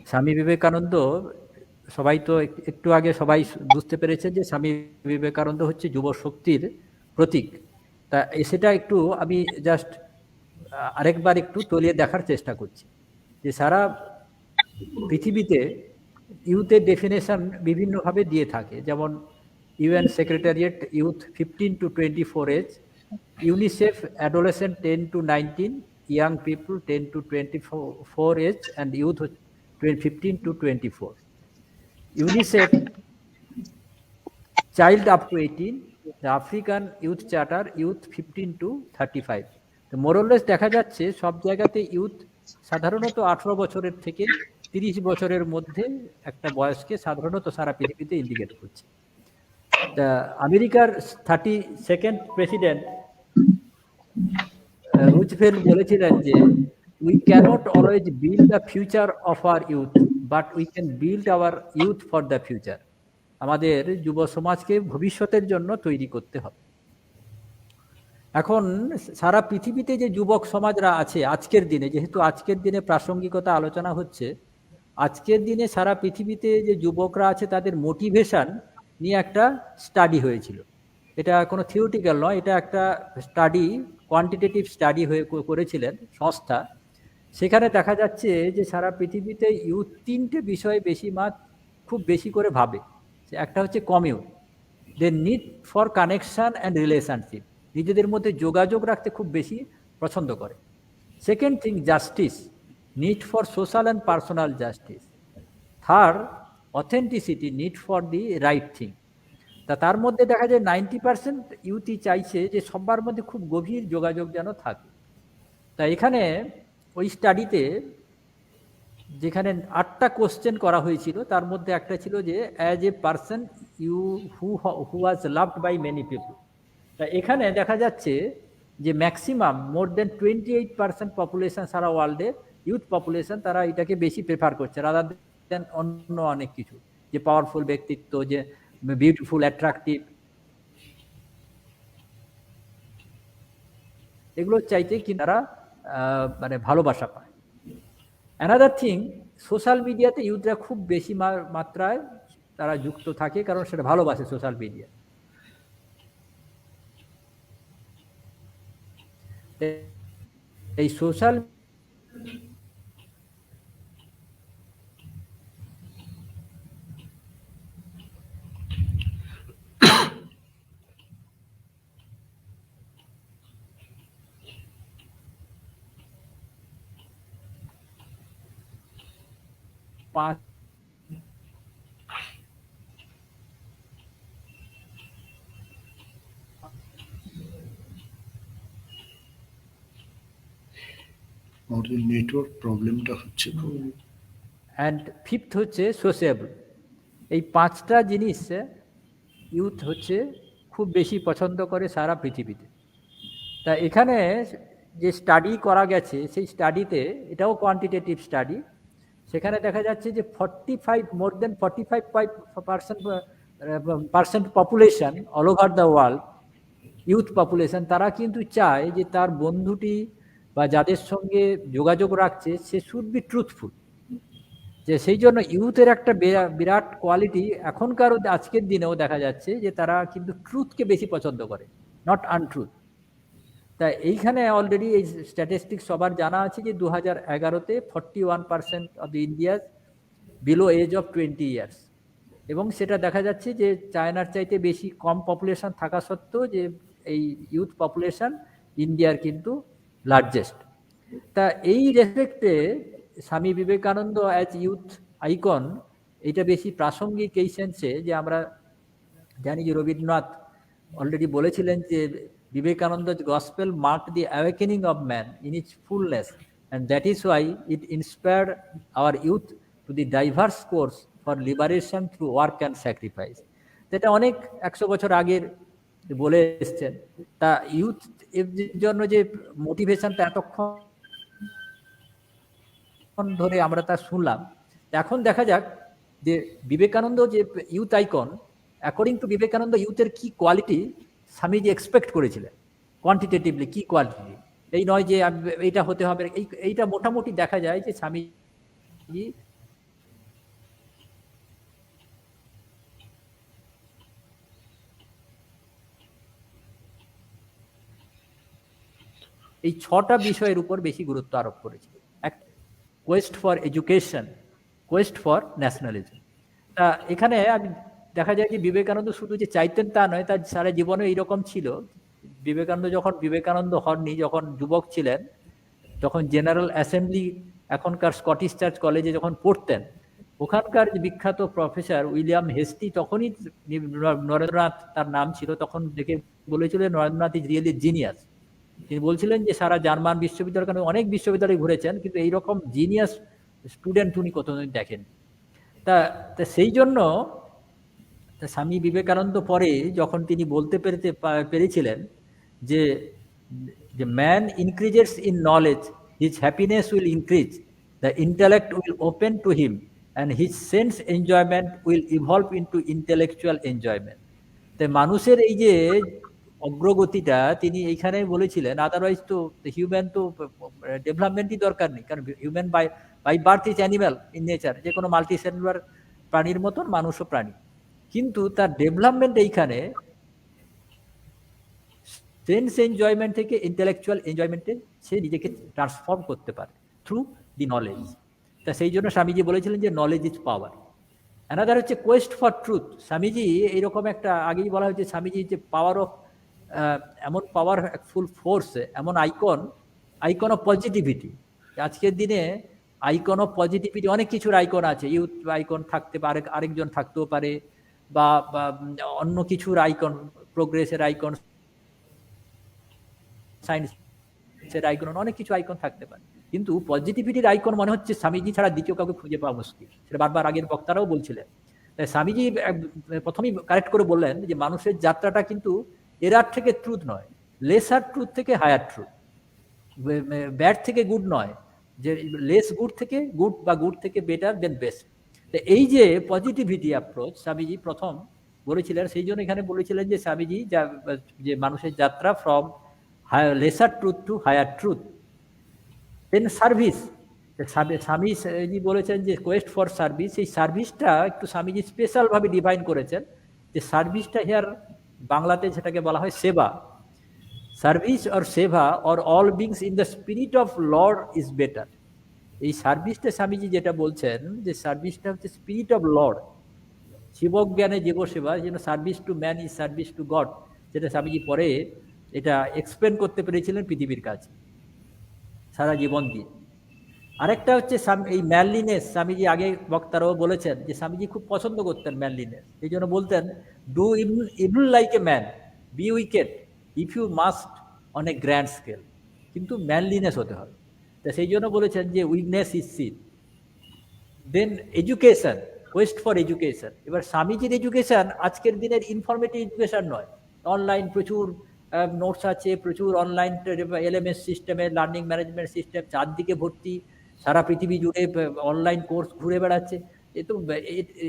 Swami Vivekananda, সবাই তো একটু আগে সবাই বুঝতে পেরেছে যে স্বামী বিবেকানন্দ হচ্ছে যুব শক্তির প্রতীক। তা সেটা একটু আমি জাস্ট আরেকবার একটু তলিয়ে দেখার চেষ্টা করছি যে সারা পৃথিবীতে ইউথের ডেফিনেশন বিভিন্নভাবে দিয়ে থাকে, যেমন UN secretariat youth 15 to 24 age, UNICEF adolescent 10 to 19, young people 10 to 24 age, and youth 15 to 24, UNICEF child up to 18, the African Youth Charter youth 15 to 35। তো মোরলেস দেখা যাচ্ছে সব জায়গাতে ইউথ সাধারণত 18 বছরের থেকে 30 বছরের মধ্যে একটা বয়সকে সাধারণত সারা পৃথিবীতে ইন্ডিকেট করছে। তা আমেরিকার 32nd প্রেসিডেন্ট রুজভেল্ট বলেছিলেন যে we can't always build the future of our youth, but we can build our youth for the future. আমাদের যুব সমাজকে ভবিষ্যতের জন্য তৈরি করতে হবে। এখন সারা পৃথিবীতে যে যুবক সমাজরা আছে আজকের দিনে, যেহেতু আজকের দিনে প্রাসঙ্গিকতা আলোচনা হচ্ছে, আজকের দিনে সারা পৃথিবীতে যে যুবকরা আছে তাদের মোটিভেশন নিয়ে একটা স্টাডি হয়েছিল। এটা কোনো থিওরিটিক্যাল নয়, এটা একটা স্টাডি, কোয়ান্টিটেটিভ স্টাডি করেছিলেন সংস্থা। সেখানে দেখা যাচ্ছে যে সারা পৃথিবীতে ইউথ 3টে বিষয়ে খুব বেশি করে ভাবে। একটা হচ্ছে commune, they need for connection and relationship, নিজেদের মধ্যে যোগাযোগ রাখতে খুব বেশি পছন্দ করে। Second thing, justice, need for social and personal justice. Third, authenticity, need for the right thing. তার মধ্যে দেখা যায় 90% ইউথই চাইছে যে সবার মধ্যে খুব গভীর যোগাযোগ যেন থাকে। তা এখানে ওই স্টাডিতে যেখানে 8টা কোশ্চেন করা হয়েছিল, তার মধ্যে একটা ছিল যে as a person who was loved by many people. তা এখানে দেখা যাচ্ছে যে ম্যাক্সিমাম মোর দেন 28% পপুলেশন সারা ওয়ার্ল্ডে, ইউথ পপুলেশন, তারা এটাকে বেশি প্রেফার করছে রাদার দেন অন্য অনেক কিছু, যে পাওয়ারফুল ব্যক্তিত্ব, যে বিউটিফুল, অ্যাট্রাকটিভ, এগুলো চাইতে কি তারা মানে ভালোবাসা পায়। অ্যানাদার থিং, সোশ্যাল মিডিয়াতে ইউথরা খুব বেশি মাত্রায় তারা যুক্ত থাকে, কারণ সেটা ভালোবাসে সোশ্যাল মিডিয়া। এই সোশ্যাল পাঁচ আমাদের নেটওয়ার্ক প্রবলেমটা হচ্ছে খুব। অ্যান্ড ফিফথ হচ্ছে সোশিয়েবল। এই 5টা জিনিস ইউথ হচ্ছে খুব বেশি পছন্দ করে সারা পৃথিবীতে। তা এখানে যে স্টাডি করা গেছে সেই স্টাডিতে, এটাও কোয়ান্টিটেটিভ স্টাডি, সেখানে দেখা যাচ্ছে যে মোর দেন 45% population all over the world, youth population, তারা কিন্তু চায় যে তার বন্ধুটি বা যাদের সঙ্গে যোগাযোগ রাখছে সে শুড বি ট্রুথফুল। যে সেই জন্য ইউথের একটা বিরাট কোয়ালিটি এখনকার আজকের দিনেও দেখা যাচ্ছে যে তারা কিন্তু ট্রুথকে বেশি পছন্দ করে, নট আনট্রুথ। তা এইখানে অলরেডি এই স্ট্যাটিস্টিক্স সবার জানা আছে যে 2011-তে 41% of the India's below age of 20 years, এবং সেটা দেখা যাচ্ছে যে চায়নার চাইতে বেশি কম পপুলেশন থাকা সত্ত্বেও যে এই ইউথ পপুলেশন ইন্ডিয়ার কিন্তু লার্জেস্ট। তা এই রেসপেক্টে Swami Vivekananda as youth icon এটা বেশি প্রাসঙ্গিক এই সেন্সে যে আমরা জানি যে রবীন্দ্রনাথ অলরেডি বলেছিলেন যে Vivekananda's gospel marked the awakening of man in its fullness, and that is why it inspired our youth to the diverse course for liberation through work and sacrifice. যেটা অনেক 100 বছর আগের বলে এসছেন। তা ইউথ এর জন্য যে মোটিভেশনটা এতক্ষণ ধরে আমরা তা শুনলাম, এখন দেখা যাক যে বিবেকানন্দ যে youth icon, according to Vivekananda ইউথের কি কোয়ালিটি স্বামীজি এক্সপেক্ট করেছিলেন, কোয়ান্টিটেটিভলি কি কোয়ালিটি। এই নয় যে এইটা হতে হবে, এইটা মোটামুটি দেখা যায় যে স্বামীজি এই 6টা বিষয়ের উপর বেশি গুরুত্ব আরোপ করেছিল। এক, Quest for education, quest for nationalism. তা এখানে আমি দেখা যায় যে বিবেকানন্দ শুধু যে চাইতেন তা নয়, তার সারা জীবনে এইরকম ছিল। বিবেকানন্দ যখন বিবেকানন্দ হননি, যখন যুবক ছিলেন, যখন জেনারেল অ্যাসেম্বলি এখনকার স্কটিশ চার্চ কলেজে যখন পড়তেন, ওখানকার যে বিখ্যাত প্রফেসর উইলিয়াম হেস্টি তখনই নরেন্দ্রনাথ তার নাম ছিল, তখন দেখে বলেছিলেন নরেন্দ্রনাথ ইজ রিয়েলি জিনিয়াস। তিনি বলছিলেন যে সারা জার্মান বিশ্ববিদ্যালয়, কারণ অনেক বিশ্ববিদ্যালয়ে ঘুরেছেন, কিন্তু এইরকম জিনিয়াস স্টুডেন্ট উনি কোনোদিন দেখেন। তা সেই জন্য স্বামী বিবেকানন্দ পরে যখন তিনি বলতে পেরেছিলেন যে man increases in knowledge, his happiness will increase, the intellect will open to him, and his sense enjoyment will evolve into intellectual enjoyment. তাই মানুষের এই যে অগ্রগতিটা তিনি এইখানে বলেছিলেন, আদারওয়াইজ তো হিউম্যান তো ডেভেলপমেন্টই দরকার নেই, কারণ human by birth is animal in nature, যে কোনো মাল্টিসেলুলার প্রাণীর মতন মানুষও প্রাণী, কিন্তু তার ডেভেলপমেন্ট এইখানে সেন্স এনজয়মেন্ট থেকে ইন্টেলেকচুয়াল এনজয়মেন্টে সে নিজেকে ট্রান্সফর্ম করতে পারে থ্রু দি নলেজ। তা সেই জন্য স্বামীজি বলেছিলেন যে নলেজ ইজ পাওয়ার। অ্যানাদার হচ্ছে কোয়েস্ট ফর ট্রুথ। স্বামীজি এইরকম একটা, আগেই বলা হয়েছে স্বামীজি যে পাওয়ার অফ, এমন পাওয়ারফুল ফোর্স, এমন আইকন অফ পজিটিভিটি। আজকের দিনে আইকন অফ পজিটিভিটি অনেক কিছুর আইকন আছে, ইউথ আইকন থাকতে পারে, আরেকজন থাকতেও পারে, বা অন্য কিছুর আইকন, প্রোগ্রেসের আইকন, সায়েন্সের আইকন, অনেক কিছু আইকন থাকতে পারে, কিন্তু পজিটিভিটির আইকন মনে হচ্ছে স্বামীজি ছাড়া দ্বিতীয় কাউকে খুঁজে পাওয়া মুশকিল। সেটা বারবার আগের বক্তারাও বলছিলেন। তাই স্বামীজি প্রথমেই কারেক্ট করে বললেন যে মানুষের যাত্রাটা কিন্তু এরার থেকে ট্রুথ নয়, লেসার ট্রুথ থেকে হায়ার ট্রুথ, ব্যাড থেকে গুড নয়, যে লেস গুড থেকে গুড, বা গুড থেকে বেটার দেন বেস্ট। তো এই যে পজিটিভিটি অ্যাপ্রোচ স্বামীজি প্রথম বলেছিলেন, সেই জন্য এখানে বলেছিলেন যে স্বামীজি যে মানুষের যাত্রা from lesser truth to higher truth. Then service, Swamiji বলেছেন যে কোয়েস্ট ফর সার্ভিস। এই সার্ভিসটা একটু স্বামীজি স্পেশালভাবে ডিফাইন করেছেন, যে সার্ভিসটা হিয়ার বাংলাতে যেটাকে বলা হয় সেবা। সার্ভিস অর সেবা or all beings in the spirit of Lord is better. এই সার্ভিসটা স্বামীজি যেটা বলছেন যে সার্ভিসটা হচ্ছে স্পিরিট অফ লর্ড, শিবজ্ঞানে জীবসেবা, যেন service to man is service to god, যেটা স্বামীজি পরে এটা এক্সপ্লেন করতে পেরেছিলেন পৃথিবীর কাছে সারা জীবন দিয়ে। আরেকটা হচ্ছে এই ম্যানলিনেস। স্বামীজি আগে বক্তারাও বলেছেন যে স্বামীজি খুব পছন্দ করতেন ম্যানলিনেস, এই জন্য বলতেন do evil like a man, be wicked if you must on a grand scale, কিন্তু ম্যানলিনেস হতে হবে। তা সেই জন্য বলেছেন যে weakness is sin. Then education, quest for education. এবার স্বামীজির এডুকেশন আজকের দিনের ইনফরমেটিভ এডুকেশন নয়, অনলাইন প্রচুর নোটস আছে, প্রচুর অনলাইন এলএমএস সিস্টেমে, লার্নিং ম্যানেজমেন্ট সিস্টেম চারদিকে ভর্তি, সারা পৃথিবী জুড়ে অনলাইন কোর্স ঘুরে বেড়াচ্ছে। এ তো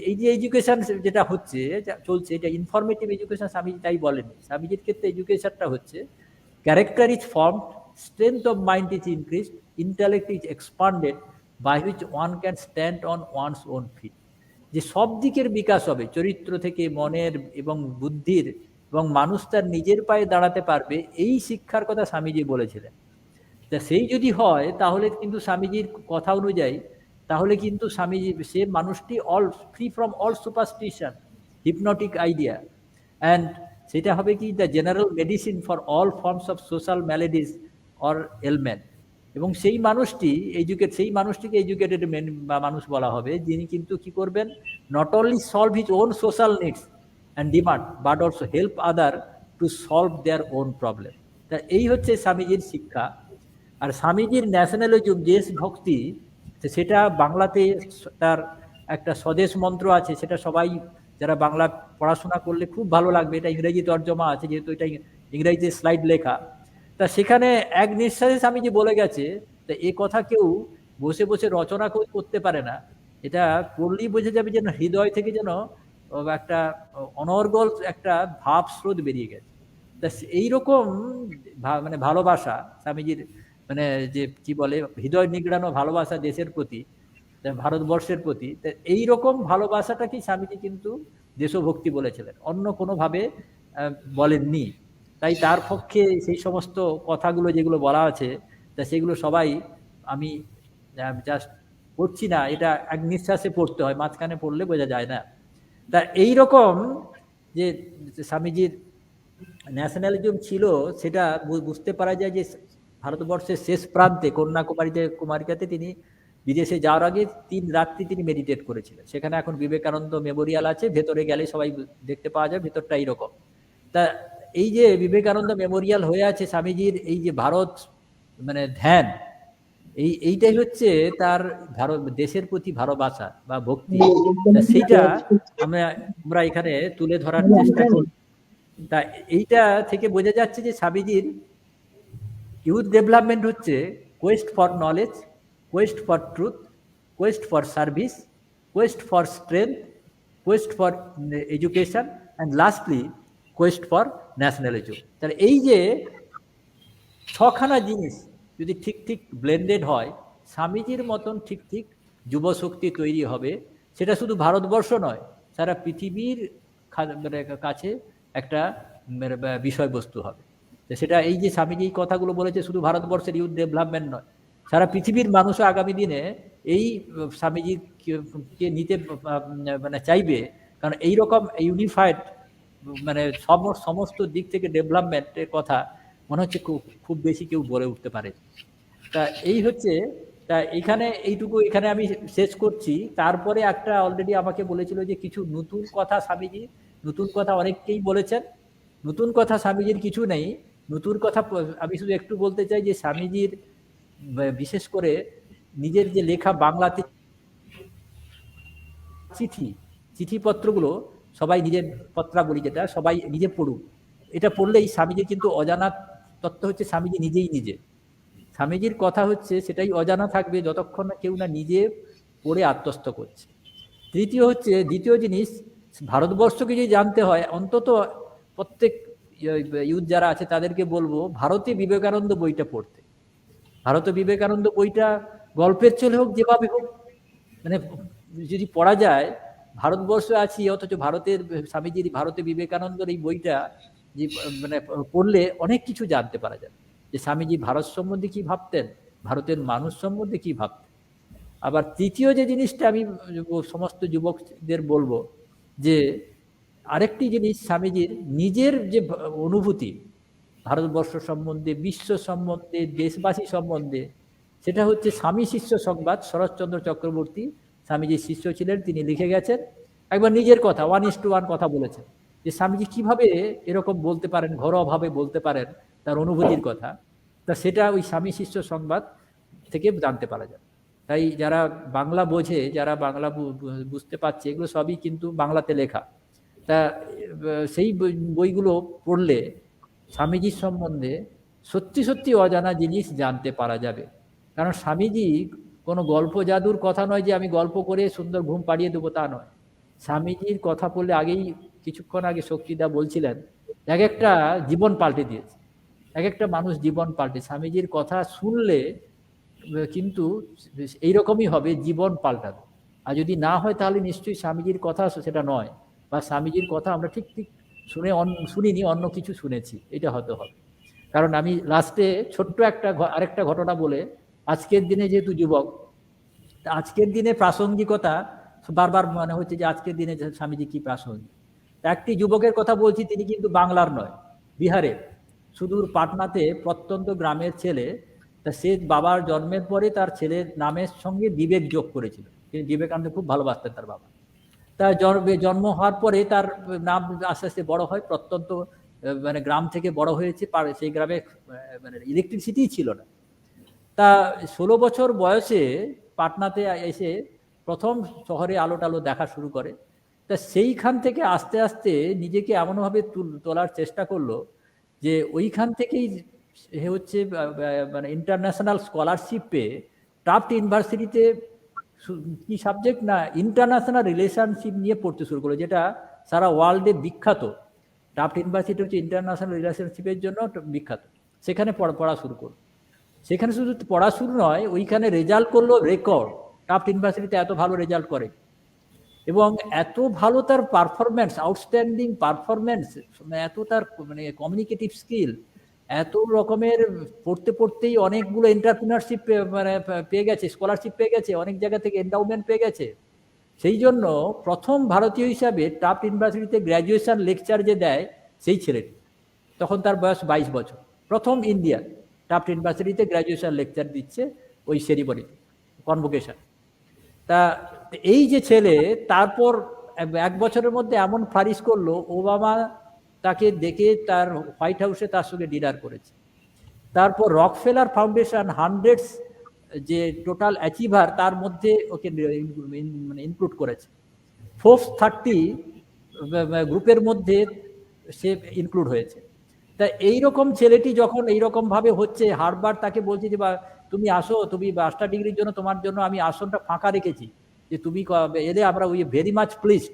এই যে এডুকেশন যেটা হচ্ছে চলছে, এটা ইনফরমেটিভ এডুকেশন স্বামীজি তাই বলেনি। স্বামীজির ক্ষেত্রে এডুকেশনটা হচ্ছে character is formed, strength of mind is increased, intellect is expanded, by which one can stand on one's own feet. যে সব দিকের বিকাশ হবে, চরিত্র থেকে মনের এবং বুদ্ধির, এবং মানুষ তার নিজের পায়ে দাঁড়াতে পারবে, এই শিক্ষার কথা স্বামীজি বলেছিলেন। তা সেই যদি হয় তাহলে কিন্তু স্বামীজির কথা অনুযায়ী, তাহলে কিন্তু স্বামীজি সে মানুষটি all free from all superstition, hypnotic idea, and সেটা হবে কি the general medicine for all forms of social maladies or ailment. এবং সেই মানুষটিকে এডুকেটেড মানুষ বলা হবে, যিনি কিন্তু কি করবেন, not only solve his own social needs and demand, but also help other to solve their own problem. তা এই হচ্ছে স্বামীজির শিক্ষা। আর স্বামীজির ন্যাশনালিজম, দেশভক্তি, সেটা বাংলাতে তার একটা স্বদেশ মন্ত্র আছে, সেটা সবাই যারা বাংলা পড়াশোনা করলে খুব ভালো লাগবে। এটা ইংরেজি তর্জমা আছে, যেহেতু এটা ইংরেজিতে স্লাইড লেখা। তা সেখানে এক নিঃশ্বাসে স্বামীজি বলে গেছে। তা এ কথা কেউ বসে বসে রচনা করতে পারে না, এটা পড়লেই বোঝা যাবে যেন হৃদয় থেকে যেন একটা অনর্গল একটা ভাব স্রোত বেরিয়ে গেছে। তা এইরকম মানে ভালোবাসা স্বামীজির, মানে যে কি বলে হৃদয় নিগড়ানো ভালোবাসা দেশের প্রতি, ভারতবর্ষের প্রতি, এইরকম ভালোবাসাটাকে স্বামীজি কিন্তু দেশভক্তি বলেছিলেন, অন্য কোনোভাবে বলেননি। তাই তার পক্ষে সেই সমস্ত কথাগুলো যেগুলো বলা আছে, তা সেগুলো সবাই আমি জাস্ট পড়ছি না, এটা এক নিঃশ্বাসে পড়তে হয়, মাঝখানে পড়লে বোঝা যায় না। তা এইরকম যে স্বামীজির ন্যাশনালিজম ছিল, সেটা বুঝতে পারা যায় যে ভারতবর্ষের শেষ প্রান্তে কন্যাকুমারিকাতে তিনি বিদেশে যাওয়ার আগে 3 রাত্রি তিনি মেডিটেট করেছিলেন। সেখানে এখন বিবেকানন্দ মেমোরিয়াল আছে, ভেতরে গেলে সবাই দেখতে পাওয়া যায়, ভেতরটা এইরকম। তা এই যে বিবেকানন্দ মেমোরিয়াল হয়ে আছে, স্বামীজির এই যে ভারত মানে ধ্যান, এইটাই হচ্ছে তার দেশের প্রতি ভালোবাসা বা ভক্তি। সেইটা আমরা এখানে তুলে ধরার চেষ্টা করি। তা এইটা থেকে বোঝা যাচ্ছে যে স্বামীজির ইউথ ডেভেলপমেন্ট হচ্ছে Quest for knowledge, Quest for truth, Quest for service, Quest for strength, Quest for education, and lastly Quest for nationalism. তাহলে এই যে 6খানা জিনিস যদি ঠিক ঠিক ব্লেন্ডেড হয়, স্বামীজির মতন ঠিক ঠিক যুবশক্তি তৈরি হবে। সেটা শুধু ভারতবর্ষ নয়, সারা পৃথিবীর কাছে একটা বিষয়বস্তু হবে। সেটা এই যে স্বামীজি এই কথাগুলো বলেছে, শুধু ভারতবর্ষের ইউথ ডেভেলপমেন্ট নয়, সারা পৃথিবীর মানুষও আগামী দিনে এই স্বামীজিকে নিতে মানে চাইবে। কারণ এইরকম ইউনিফাইড মানে সমস্ত দিক থেকে ডেভেলপমেন্টের কথা মনে হচ্ছে খুব বেশি কেউ বলে উঠতে পারে। তা এই হচ্ছে, তা এখানে আমি শেষ করছি। তারপরে একটা অলরেডি আমাকে বলেছিল যে কিছু নতুন কথা স্বামীজি, নতুন কথা অনেককেই বলেছেন, নতুন কথা স্বামীজির কিছু নেই। নতুন কথা আমি শুধু একটু বলতে চাই যে স্বামীজির বিশেষ করে নিজের যে লেখা বাংলাতে চিঠিপত্রগুলো সবাই নিজের পত্রাবলী, যেটা সবাই নিজে পড়ুক। এটা পড়লেই স্বামীজির কিন্তু অজানা তত্ত্ব হচ্ছে স্বামীজি নিজেই নিজে। স্বামীজির কথা হচ্ছে সেটাই অজানা থাকবে যতক্ষণ না কেউ না নিজে পড়ে আত্মস্থ করছে। দ্বিতীয় জিনিস, ভারতবর্ষকে যদি জানতে হয়, অন্তত প্রত্যেক ইউথ যারা আছে তাদেরকে বলবো ভারতে বিবেকানন্দ বইটা পড়তে। ভারতে বিবেকানন্দ বইটা গল্পের চলে হোক, যেভাবে হোক, মানে যদি পড়া যায়, ভারতবর্ষে আছি অথচ স্বামীজির ভারতে বিবেকানন্দের এই বইটা যে মানে পড়লে অনেক কিছু জানতে পারা যায়, যে স্বামীজি ভারত সম্বন্ধে কি ভাবতেন, ভারতের মানুষ সম্বন্ধে কি ভাবতেন। আবার তৃতীয় যে জিনিসটা আমি সমস্ত যুবকদের বলবো, যে আরেকটি জিনিস স্বামীজির নিজের যে অনুভূতি ভারতবর্ষ সম্বন্ধে, বিশ্ব সম্বন্ধে, দেশবাসী সম্বন্ধে, সেটা হচ্ছে স্বামী শিষ্য সংবাদ। শরৎচন্দ্র চক্রবর্তী স্বামীজির শিষ্য ছিলেন, তিনি লিখে গেছেন, একবার নিজের কথা 1:1 কথা বলেছেন, যে স্বামীজি কিভাবে এরকম বলতে পারেন, ঘরোয়াভাবে বলতে পারেন তার অনুভূতির কথা। তা সেটা ওই স্বামী শিষ্য সংবাদ থেকে জানতে পারা যায়। তাই যারা বাংলা বোঝে, যারা বাংলা বুঝতে পারছে, এগুলো সবই কিন্তু বাংলাতে লেখা। তা সেই বইগুলো পড়লে স্বামীজির সম্বন্ধে সত্যি সত্যি অজানা জিনিস জানতে পারা যাবে। কারণ স্বামীজি কোনো গল্প জাদুর কথা নয় যে আমি গল্প করে সুন্দর ঘুম পাড়িয়ে দেবো, তা নয়। স্বামীজির কথা বললে আগেই কিছুক্ষণ আগে শক্তিদা বলছিলেন, এক একটা জীবন পাল্টে দিয়েছে, এক একটা মানুষ জীবন পাল্টে। স্বামীজির কথা শুনলে কিন্তু এইরকমই হবে, জীবন পাল্টাবে। আর যদি না হয় তাহলে নিশ্চয়ই স্বামীজির কথা সেটা নয়, বা স্বামীজির কথা আমরা ঠিক ঠিক শুনিনি, অন্য কিছু শুনেছি, এটা হতে হবে। কারণ আমি লাস্টে ছোট্ট আরেকটা ঘটনা বলে, আজকের দিনে যেহেতু যুবক, আজকের দিনে প্রাসঙ্গিকতা বারবার মনে হচ্ছে যে আজকের দিনে স্বামীজি কি প্রাসঙ্গিক। একটি যুবকের কথা বলছি, তিনি কিন্তু বাংলার নয়, বিহারের সুদূর পাটনাতে প্রত্যন্ত গ্রামের ছেলে। তা সে বাবার জন্মের পরে তার ছেলের নামের সঙ্গে বিবেক যোগ করেছিল। তিনি বিবেকানন্দ খুব ভালোবাসতেন তার বাবা। তার জন্ম হওয়ার পরে তার নাম আস্তে আস্তে বড় হয়, প্রত্যন্ত মানে গ্রাম থেকে বড় হয়েছে, সেই গ্রামে মানে ইলেকট্রিসিটি ছিল না। তা 16 বছর বয়সে পাটনাতে এসে প্রথম শহরে আলো টালো দেখা শুরু করে। তা সেইখান থেকে আস্তে আস্তে নিজেকে এমনভাবে তোলার চেষ্টা করলো যে ওইখান থেকেই হচ্ছে মানে ইন্টারন্যাশনাল স্কলারশিপ পেয়ে টাফট ইউনিভার্সিটিতে কি সাবজেক্ট না ইন্টারন্যাশনাল রিলেশনশিপ নিয়ে পড়তে শুরু করলো, যেটা সারা ওয়ার্ল্ডে বিখ্যাত। টাফট ইউনিভার্সিটি হচ্ছে ইন্টারন্যাশনাল রিলেশনশিপের জন্য বিখ্যাত। সেখানে পড়া শুরু করলো। সেখানে শুধু পড়া শুরু নয়, ওইখানে রেজাল্ট করলো রেকর্ড। টাফট ইউনিভার্সিটিতে এত ভালো রেজাল্ট করে এবং এত ভালো তার পারফরমেন্স, আউটস্ট্যান্ডিং পারফরমেন্স, এত তার মানে কমিউনিকেটিভ স্কিল, এত রকমের পড়তে পড়তেই অনেকগুলো এন্টারপ্রিনারশিপ মানে পেয়ে গেছে, স্কলারশিপ পেয়ে গেছে, অনেক জায়গা থেকে এন্ডাউমেন্ট পেয়ে গেছে। সেই জন্য প্রথম ভারতীয় হিসাবে টাফট ইউনিভার্সিটিতে গ্র্যাজুয়েশন লেকচার যে দেয় সেই ছেলেটি, তখন তার বয়স 22 বছর, প্রথম ইন্ডিয়া টাফট ইউনিভার্সিটিতে গ্র্যাজুয়েশন লেকচার দিচ্ছে ওই সেরিমনিতে, কনভোকেশন। তা এই যে ছেলে, তারপর 1 বছরের মধ্যে এমন ফারিশ করলো, ওবামা তাকে ডেকে তার হোয়াইট হাউসে তার সঙ্গে ডিনার করেছে। তারপর রকফেলার ফাউন্ডেশন হান্ড্রেডস যে টোটাল অ্যাচিভার তার মধ্যে ওকে মানে ইনক্লুড করেছে, ফোর্বস 30 গ্রুপের মধ্যে সে ইনক্লুড হয়েছে। তা এইরকম ছেলেটি যখন এইরকম ভাবে হচ্ছে, হার্ভার্ড তাকে বলছে যে তুমি আসো, তুমি মাস্টার ডিগ্রির জন্য তোমার জন্য আমি আসনটা ফাঁকা রেখেছি, যে তুমি এলে আমরা উই ভেরি মাচ প্লিজ।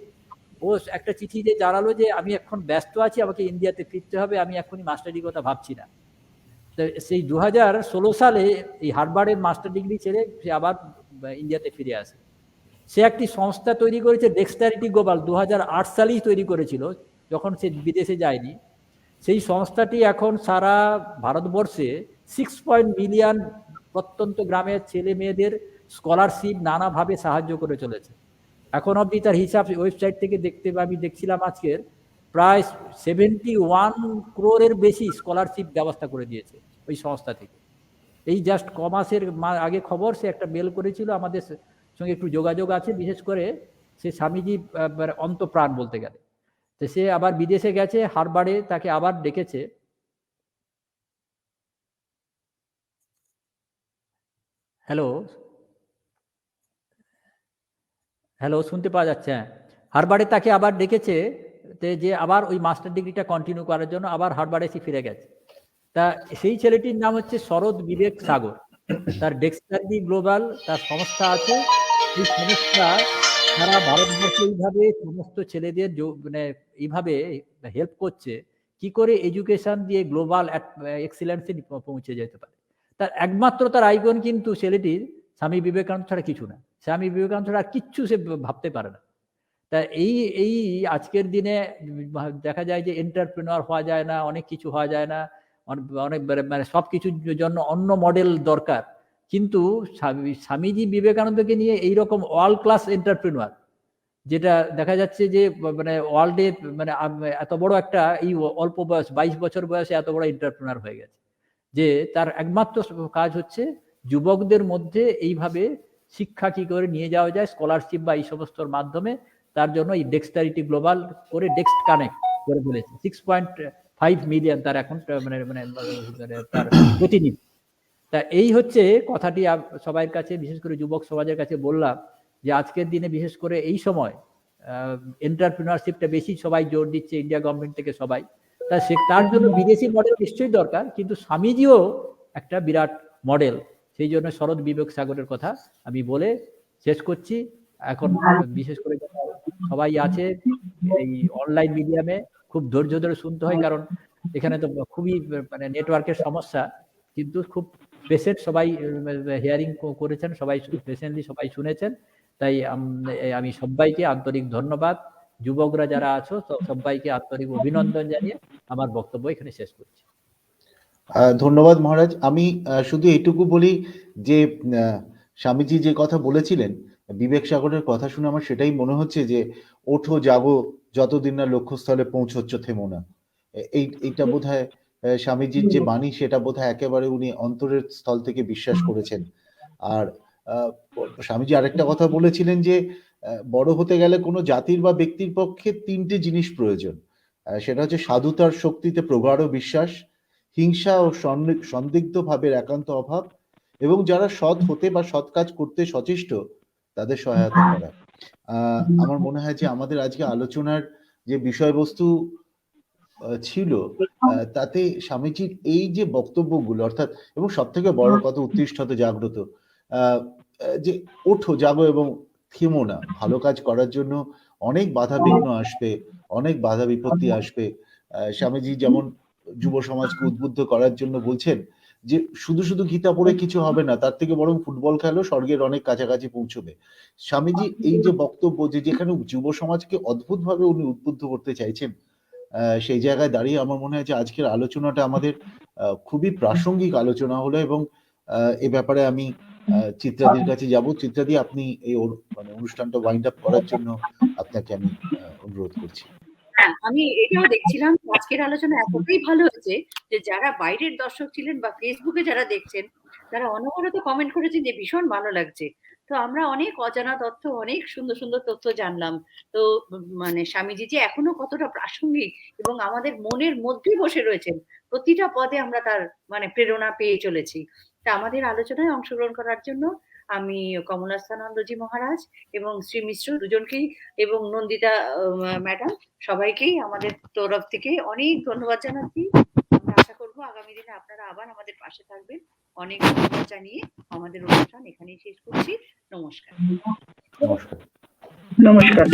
ও একটা চিঠি যে জানালো যে আমি এখন ব্যস্ত আছি, আমাকে ইন্ডিয়াতে ফিরতে হবে, আমি এখনই মাস্টার ডিগ্রির কথা ভাবছি না। তো সেই 2016 সালে এই হার্ভার্ডের মাস্টার ডিগ্রি ছেড়ে সে আবার ইন্ডিয়াতে ফিরে আসে। সে একটি সংস্থা তৈরি করেছে, ডেক্সটারিটি গ্লোবাল, 2008 সালেই তৈরি করেছিল, যখন সে বিদেশে যায়নি। সেই সংস্থাটি এখন সারা ভারতবর্ষে 6 মিলিয়ন প্রত্যন্ত গ্রামের ছেলে মেয়েদের স্কলারশিপ নানাভাবে সাহায্য করে চলেছে। এখন অবধি তার হিসাব ওয়েবসাইট থেকে আমি দেখছিলাম আজকের, প্রায় 71 ক্রোরের বেশি স্কলারশিপ ব্যবস্থা করে দিয়েছে ওই সংস্থা থেকে। এই জাস্ট কমাসের আগে খবর, সে একটা মেল করেছিল, আমাদের সঙ্গে একটু যোগাযোগ আছে, বিশেষ করে সে স্বামীজি অন্তপ্রাণ বলতে গেলে। তো সে আবার বিদেশে গেছে, হার্ভার্ডে তাকে আবার ডেকেছে। হ্যালো হ্যালো শুনতে পাওয়া যাচ্ছে? হ্যাঁ, হার্ভার্ডে তাকে আবার ডেকেছে যে আবার ওই মাস্টার ডিগ্রিটা কন্টিনিউ করার জন্য আবার হার্ভার্ডে সে ফিরে গেছে। তা সেই ছেলেটির নাম হচ্ছে শরৎ বিবেক সাগর। তার ডেক্সটারিটি গ্লোবাল তার সংস্থা আছে। এই সংস্থা সারা ভারতবর্ষে এইভাবে সমস্ত ছেলেদের মানে এইভাবে হেল্প করছে কি করে এডুকেশন দিয়ে গ্লোবাল এক্সিলেন্সে পৌঁছে যেতে পারে। তার একমাত্র তার আইকন কিন্তু ছেলেটির স্বামী বিবেকানন্দ ছাড়া কিছু না। স্বামী বিবেকানন্দ ছাড়া কিচ্ছু সে ভাবতে পারে না। তা এই আজকের দিনে দেখা যায় যে এন্টারপ্রেনার হওয়া যায় না, অনেক কিছু হওয়া যায় না, অনেক মানে সব কিছুর জন্য অন্য মডেল দরকার। কিন্তু স্বামীজি বিবেকানন্দকে নিয়ে এইরকম অল ক্লাস এন্টারপ্রেনার, যেটা দেখা যাচ্ছে যে মানে ওয়ার্ল্ডে মানে এত বড় একটা এই অল্প বয়স 22 বছর বয়সে এত বড় এন্টারপ্রেনার হয়ে গেছে, যে তার একমাত্র কাজ হচ্ছে যুবকদের মধ্যে এইভাবে শিক্ষা কি করে নিয়ে যাওয়া যায় স্কলারশিপ বা এই সমস্তর মাধ্যমে। তার জন্য এই ডেক্সটারিটি গ্লোবাল করে ডেক্সট কানেক্ট করে বলেছে। 6.5 মিলিয়ন তার এখন মানে তার প্রতিনিধি। তা তা এই হচ্ছে কথাটি সবার কাছে, বিশেষ করে যুবক সমাজের কাছে বললাম, যে আজকের দিনে বিশেষ করে এই সময় এন্টারপ্রিনারশিপটা বেশি সবাই জোর দিচ্ছে, ইন্ডিয়া গভর্নমেন্ট থেকে সবাই। তার জন্য বিদেশি মডেল নিশ্চয়ই দরকার, কিন্তু স্বামীজিও একটা বিরাট মডেল। সেই জন্য শরৎ বিবেক সাগরের কথা আমি বলে শেষ করছি। এখন বিশেষ করে সবাই আছে এই অনলাইন মিডিয়ামে, খুব ধৈর্য ধরে শুনতে হয়, কারণ এখানে তো খুবই মানে নেটওয়ার্কের সমস্যা, কিন্তু খুব পেশেন্ট সবাই হিয়ারিং করেছেন, সবাই পেশেন্টলি সবাই শুনেছেন। তাই আমি সবাইকে আন্তরিক ধন্যবাদ, যুবকরা যারা আছো সবাইকে আন্তরিক অভিনন্দন জানিয়ে আমার বক্তব্য এখানে শেষ করছি। ধন্যবাদ মহারাজ। আমি শুধু এইটুকু বলি যে স্বামীজি যে কথা বলেছিলেন, বিবেক সাগরের কথা শুনে আমার সেটাই মনে হচ্ছে যে ওঠো জাগো, যতদিন না লক্ষ্যস্থলে পৌঁছচ্ছ থেমো না। এইটা বোধহয় স্বামীজির যে বাণী, সেটা বোধহয় একেবারে উনি অন্তরের স্থল থেকে বিশ্বাস করেছেন। আর স্বামীজি আরেকটা কথা বলেছিলেন যে বড় হতে গেলে কোনো জাতির বা ব্যক্তির পক্ষে তিনটে জিনিস প্রয়োজন। সেটা হচ্ছে সাধুতার শক্তিতে প্রগাঢ় বিশ্বাস, হিংসা ও সন্দিগ্ধ ভাবের একান্ত অভাব, এবং যারা সৎ হতে বা সৎ কাজ করতে সচেষ্ট তাদের সহায়তা করা। আমার মনে হয় যে আমাদের আজকে আলোচনার যে বিষয়বস্তু ছিল, তাতে স্বামীজির এই যে বক্তব্যগুলো, অর্থাৎ এবং সব থেকে বড় কথা উত্তিষ্ঠতে জাগ্রত, যে ওঠো জাগো এবং থেমো না। ভালো কাজ করার জন্য অনেক বাধা বিঘ্ন আসবে, অনেক বাধা বিপত্তি আসবে। স্বামীজি যেমন যুব সমাজকে উদ্বুদ্ধ করার জন্য বলছেন যে শুধু শুধু গীতা পড়ে কিছু হবে না, তার থেকে বরং ফুটবল খেলো, স্বর্গের অনেক কাছাকাছি পৌঁছবে। স্বামীজি এই যে বক্তব্য, যে যেখানে যুব সমাজকে অদ্ভুতভাবে উনি উদ্বুদ্ধ করতে চাইছেন, সেই জায়গায় দাঁড়িয়ে আমার মনে হয় যে আজকের আলোচনাটা আমাদের খুবই প্রাসঙ্গিক আলোচনা হলো। এবং এ ব্যাপারে আমি চিত্রাদির কাছে যাব। চিত্রাদি, আপনি এই মানে অনুষ্ঠানটা ওয়াইন্ড আপ করার জন্য আপনাকে আমি অনুরোধ করছি। হ্যাঁ, আমি এটাও দেখছিলাম আজকের আলোচনা এতটাই ভালো হয়েছে যে যারা বাইরের দর্শক ছিলেন বা ফেসবুকে যারা দেখছেন, তারা অনবরত কমেন্ট করেছেন যে ভীষণ ভালো লাগছে। তো আমরা অনেক অজানা তথ্য, অনেক সুন্দর সুন্দর তথ্য জানলাম। তো মানে স্বামীজি যে এখনো কতটা প্রাসঙ্গিক এবং আমাদের মনের মধ্যেই বসে রয়েছেন, প্রতিটা পদে আমরা তার মানে প্রেরণা পেয়ে চলেছি। তা আমাদের আলোচনায় অংশগ্রহণ করার জন্য আমি কমলাস্থানন্দজি মহারাজ এবং শ্রী মিশ্র দুজনকেই এবং নন্দিতা ম্যাডাম সবাইকেই আমাদের তরফ থেকে অনেক ধন্যবাদ জানাচ্ছি। আমরা আশা করবো আগামী দিনে আপনারা আবার আমাদের পাশে থাকবেন। অনেক ধন্যবাদ জানিয়ে আমাদের অনুষ্ঠান এখানেই শেষ করছি। নমস্কার। নমস্কার। নমস্কার।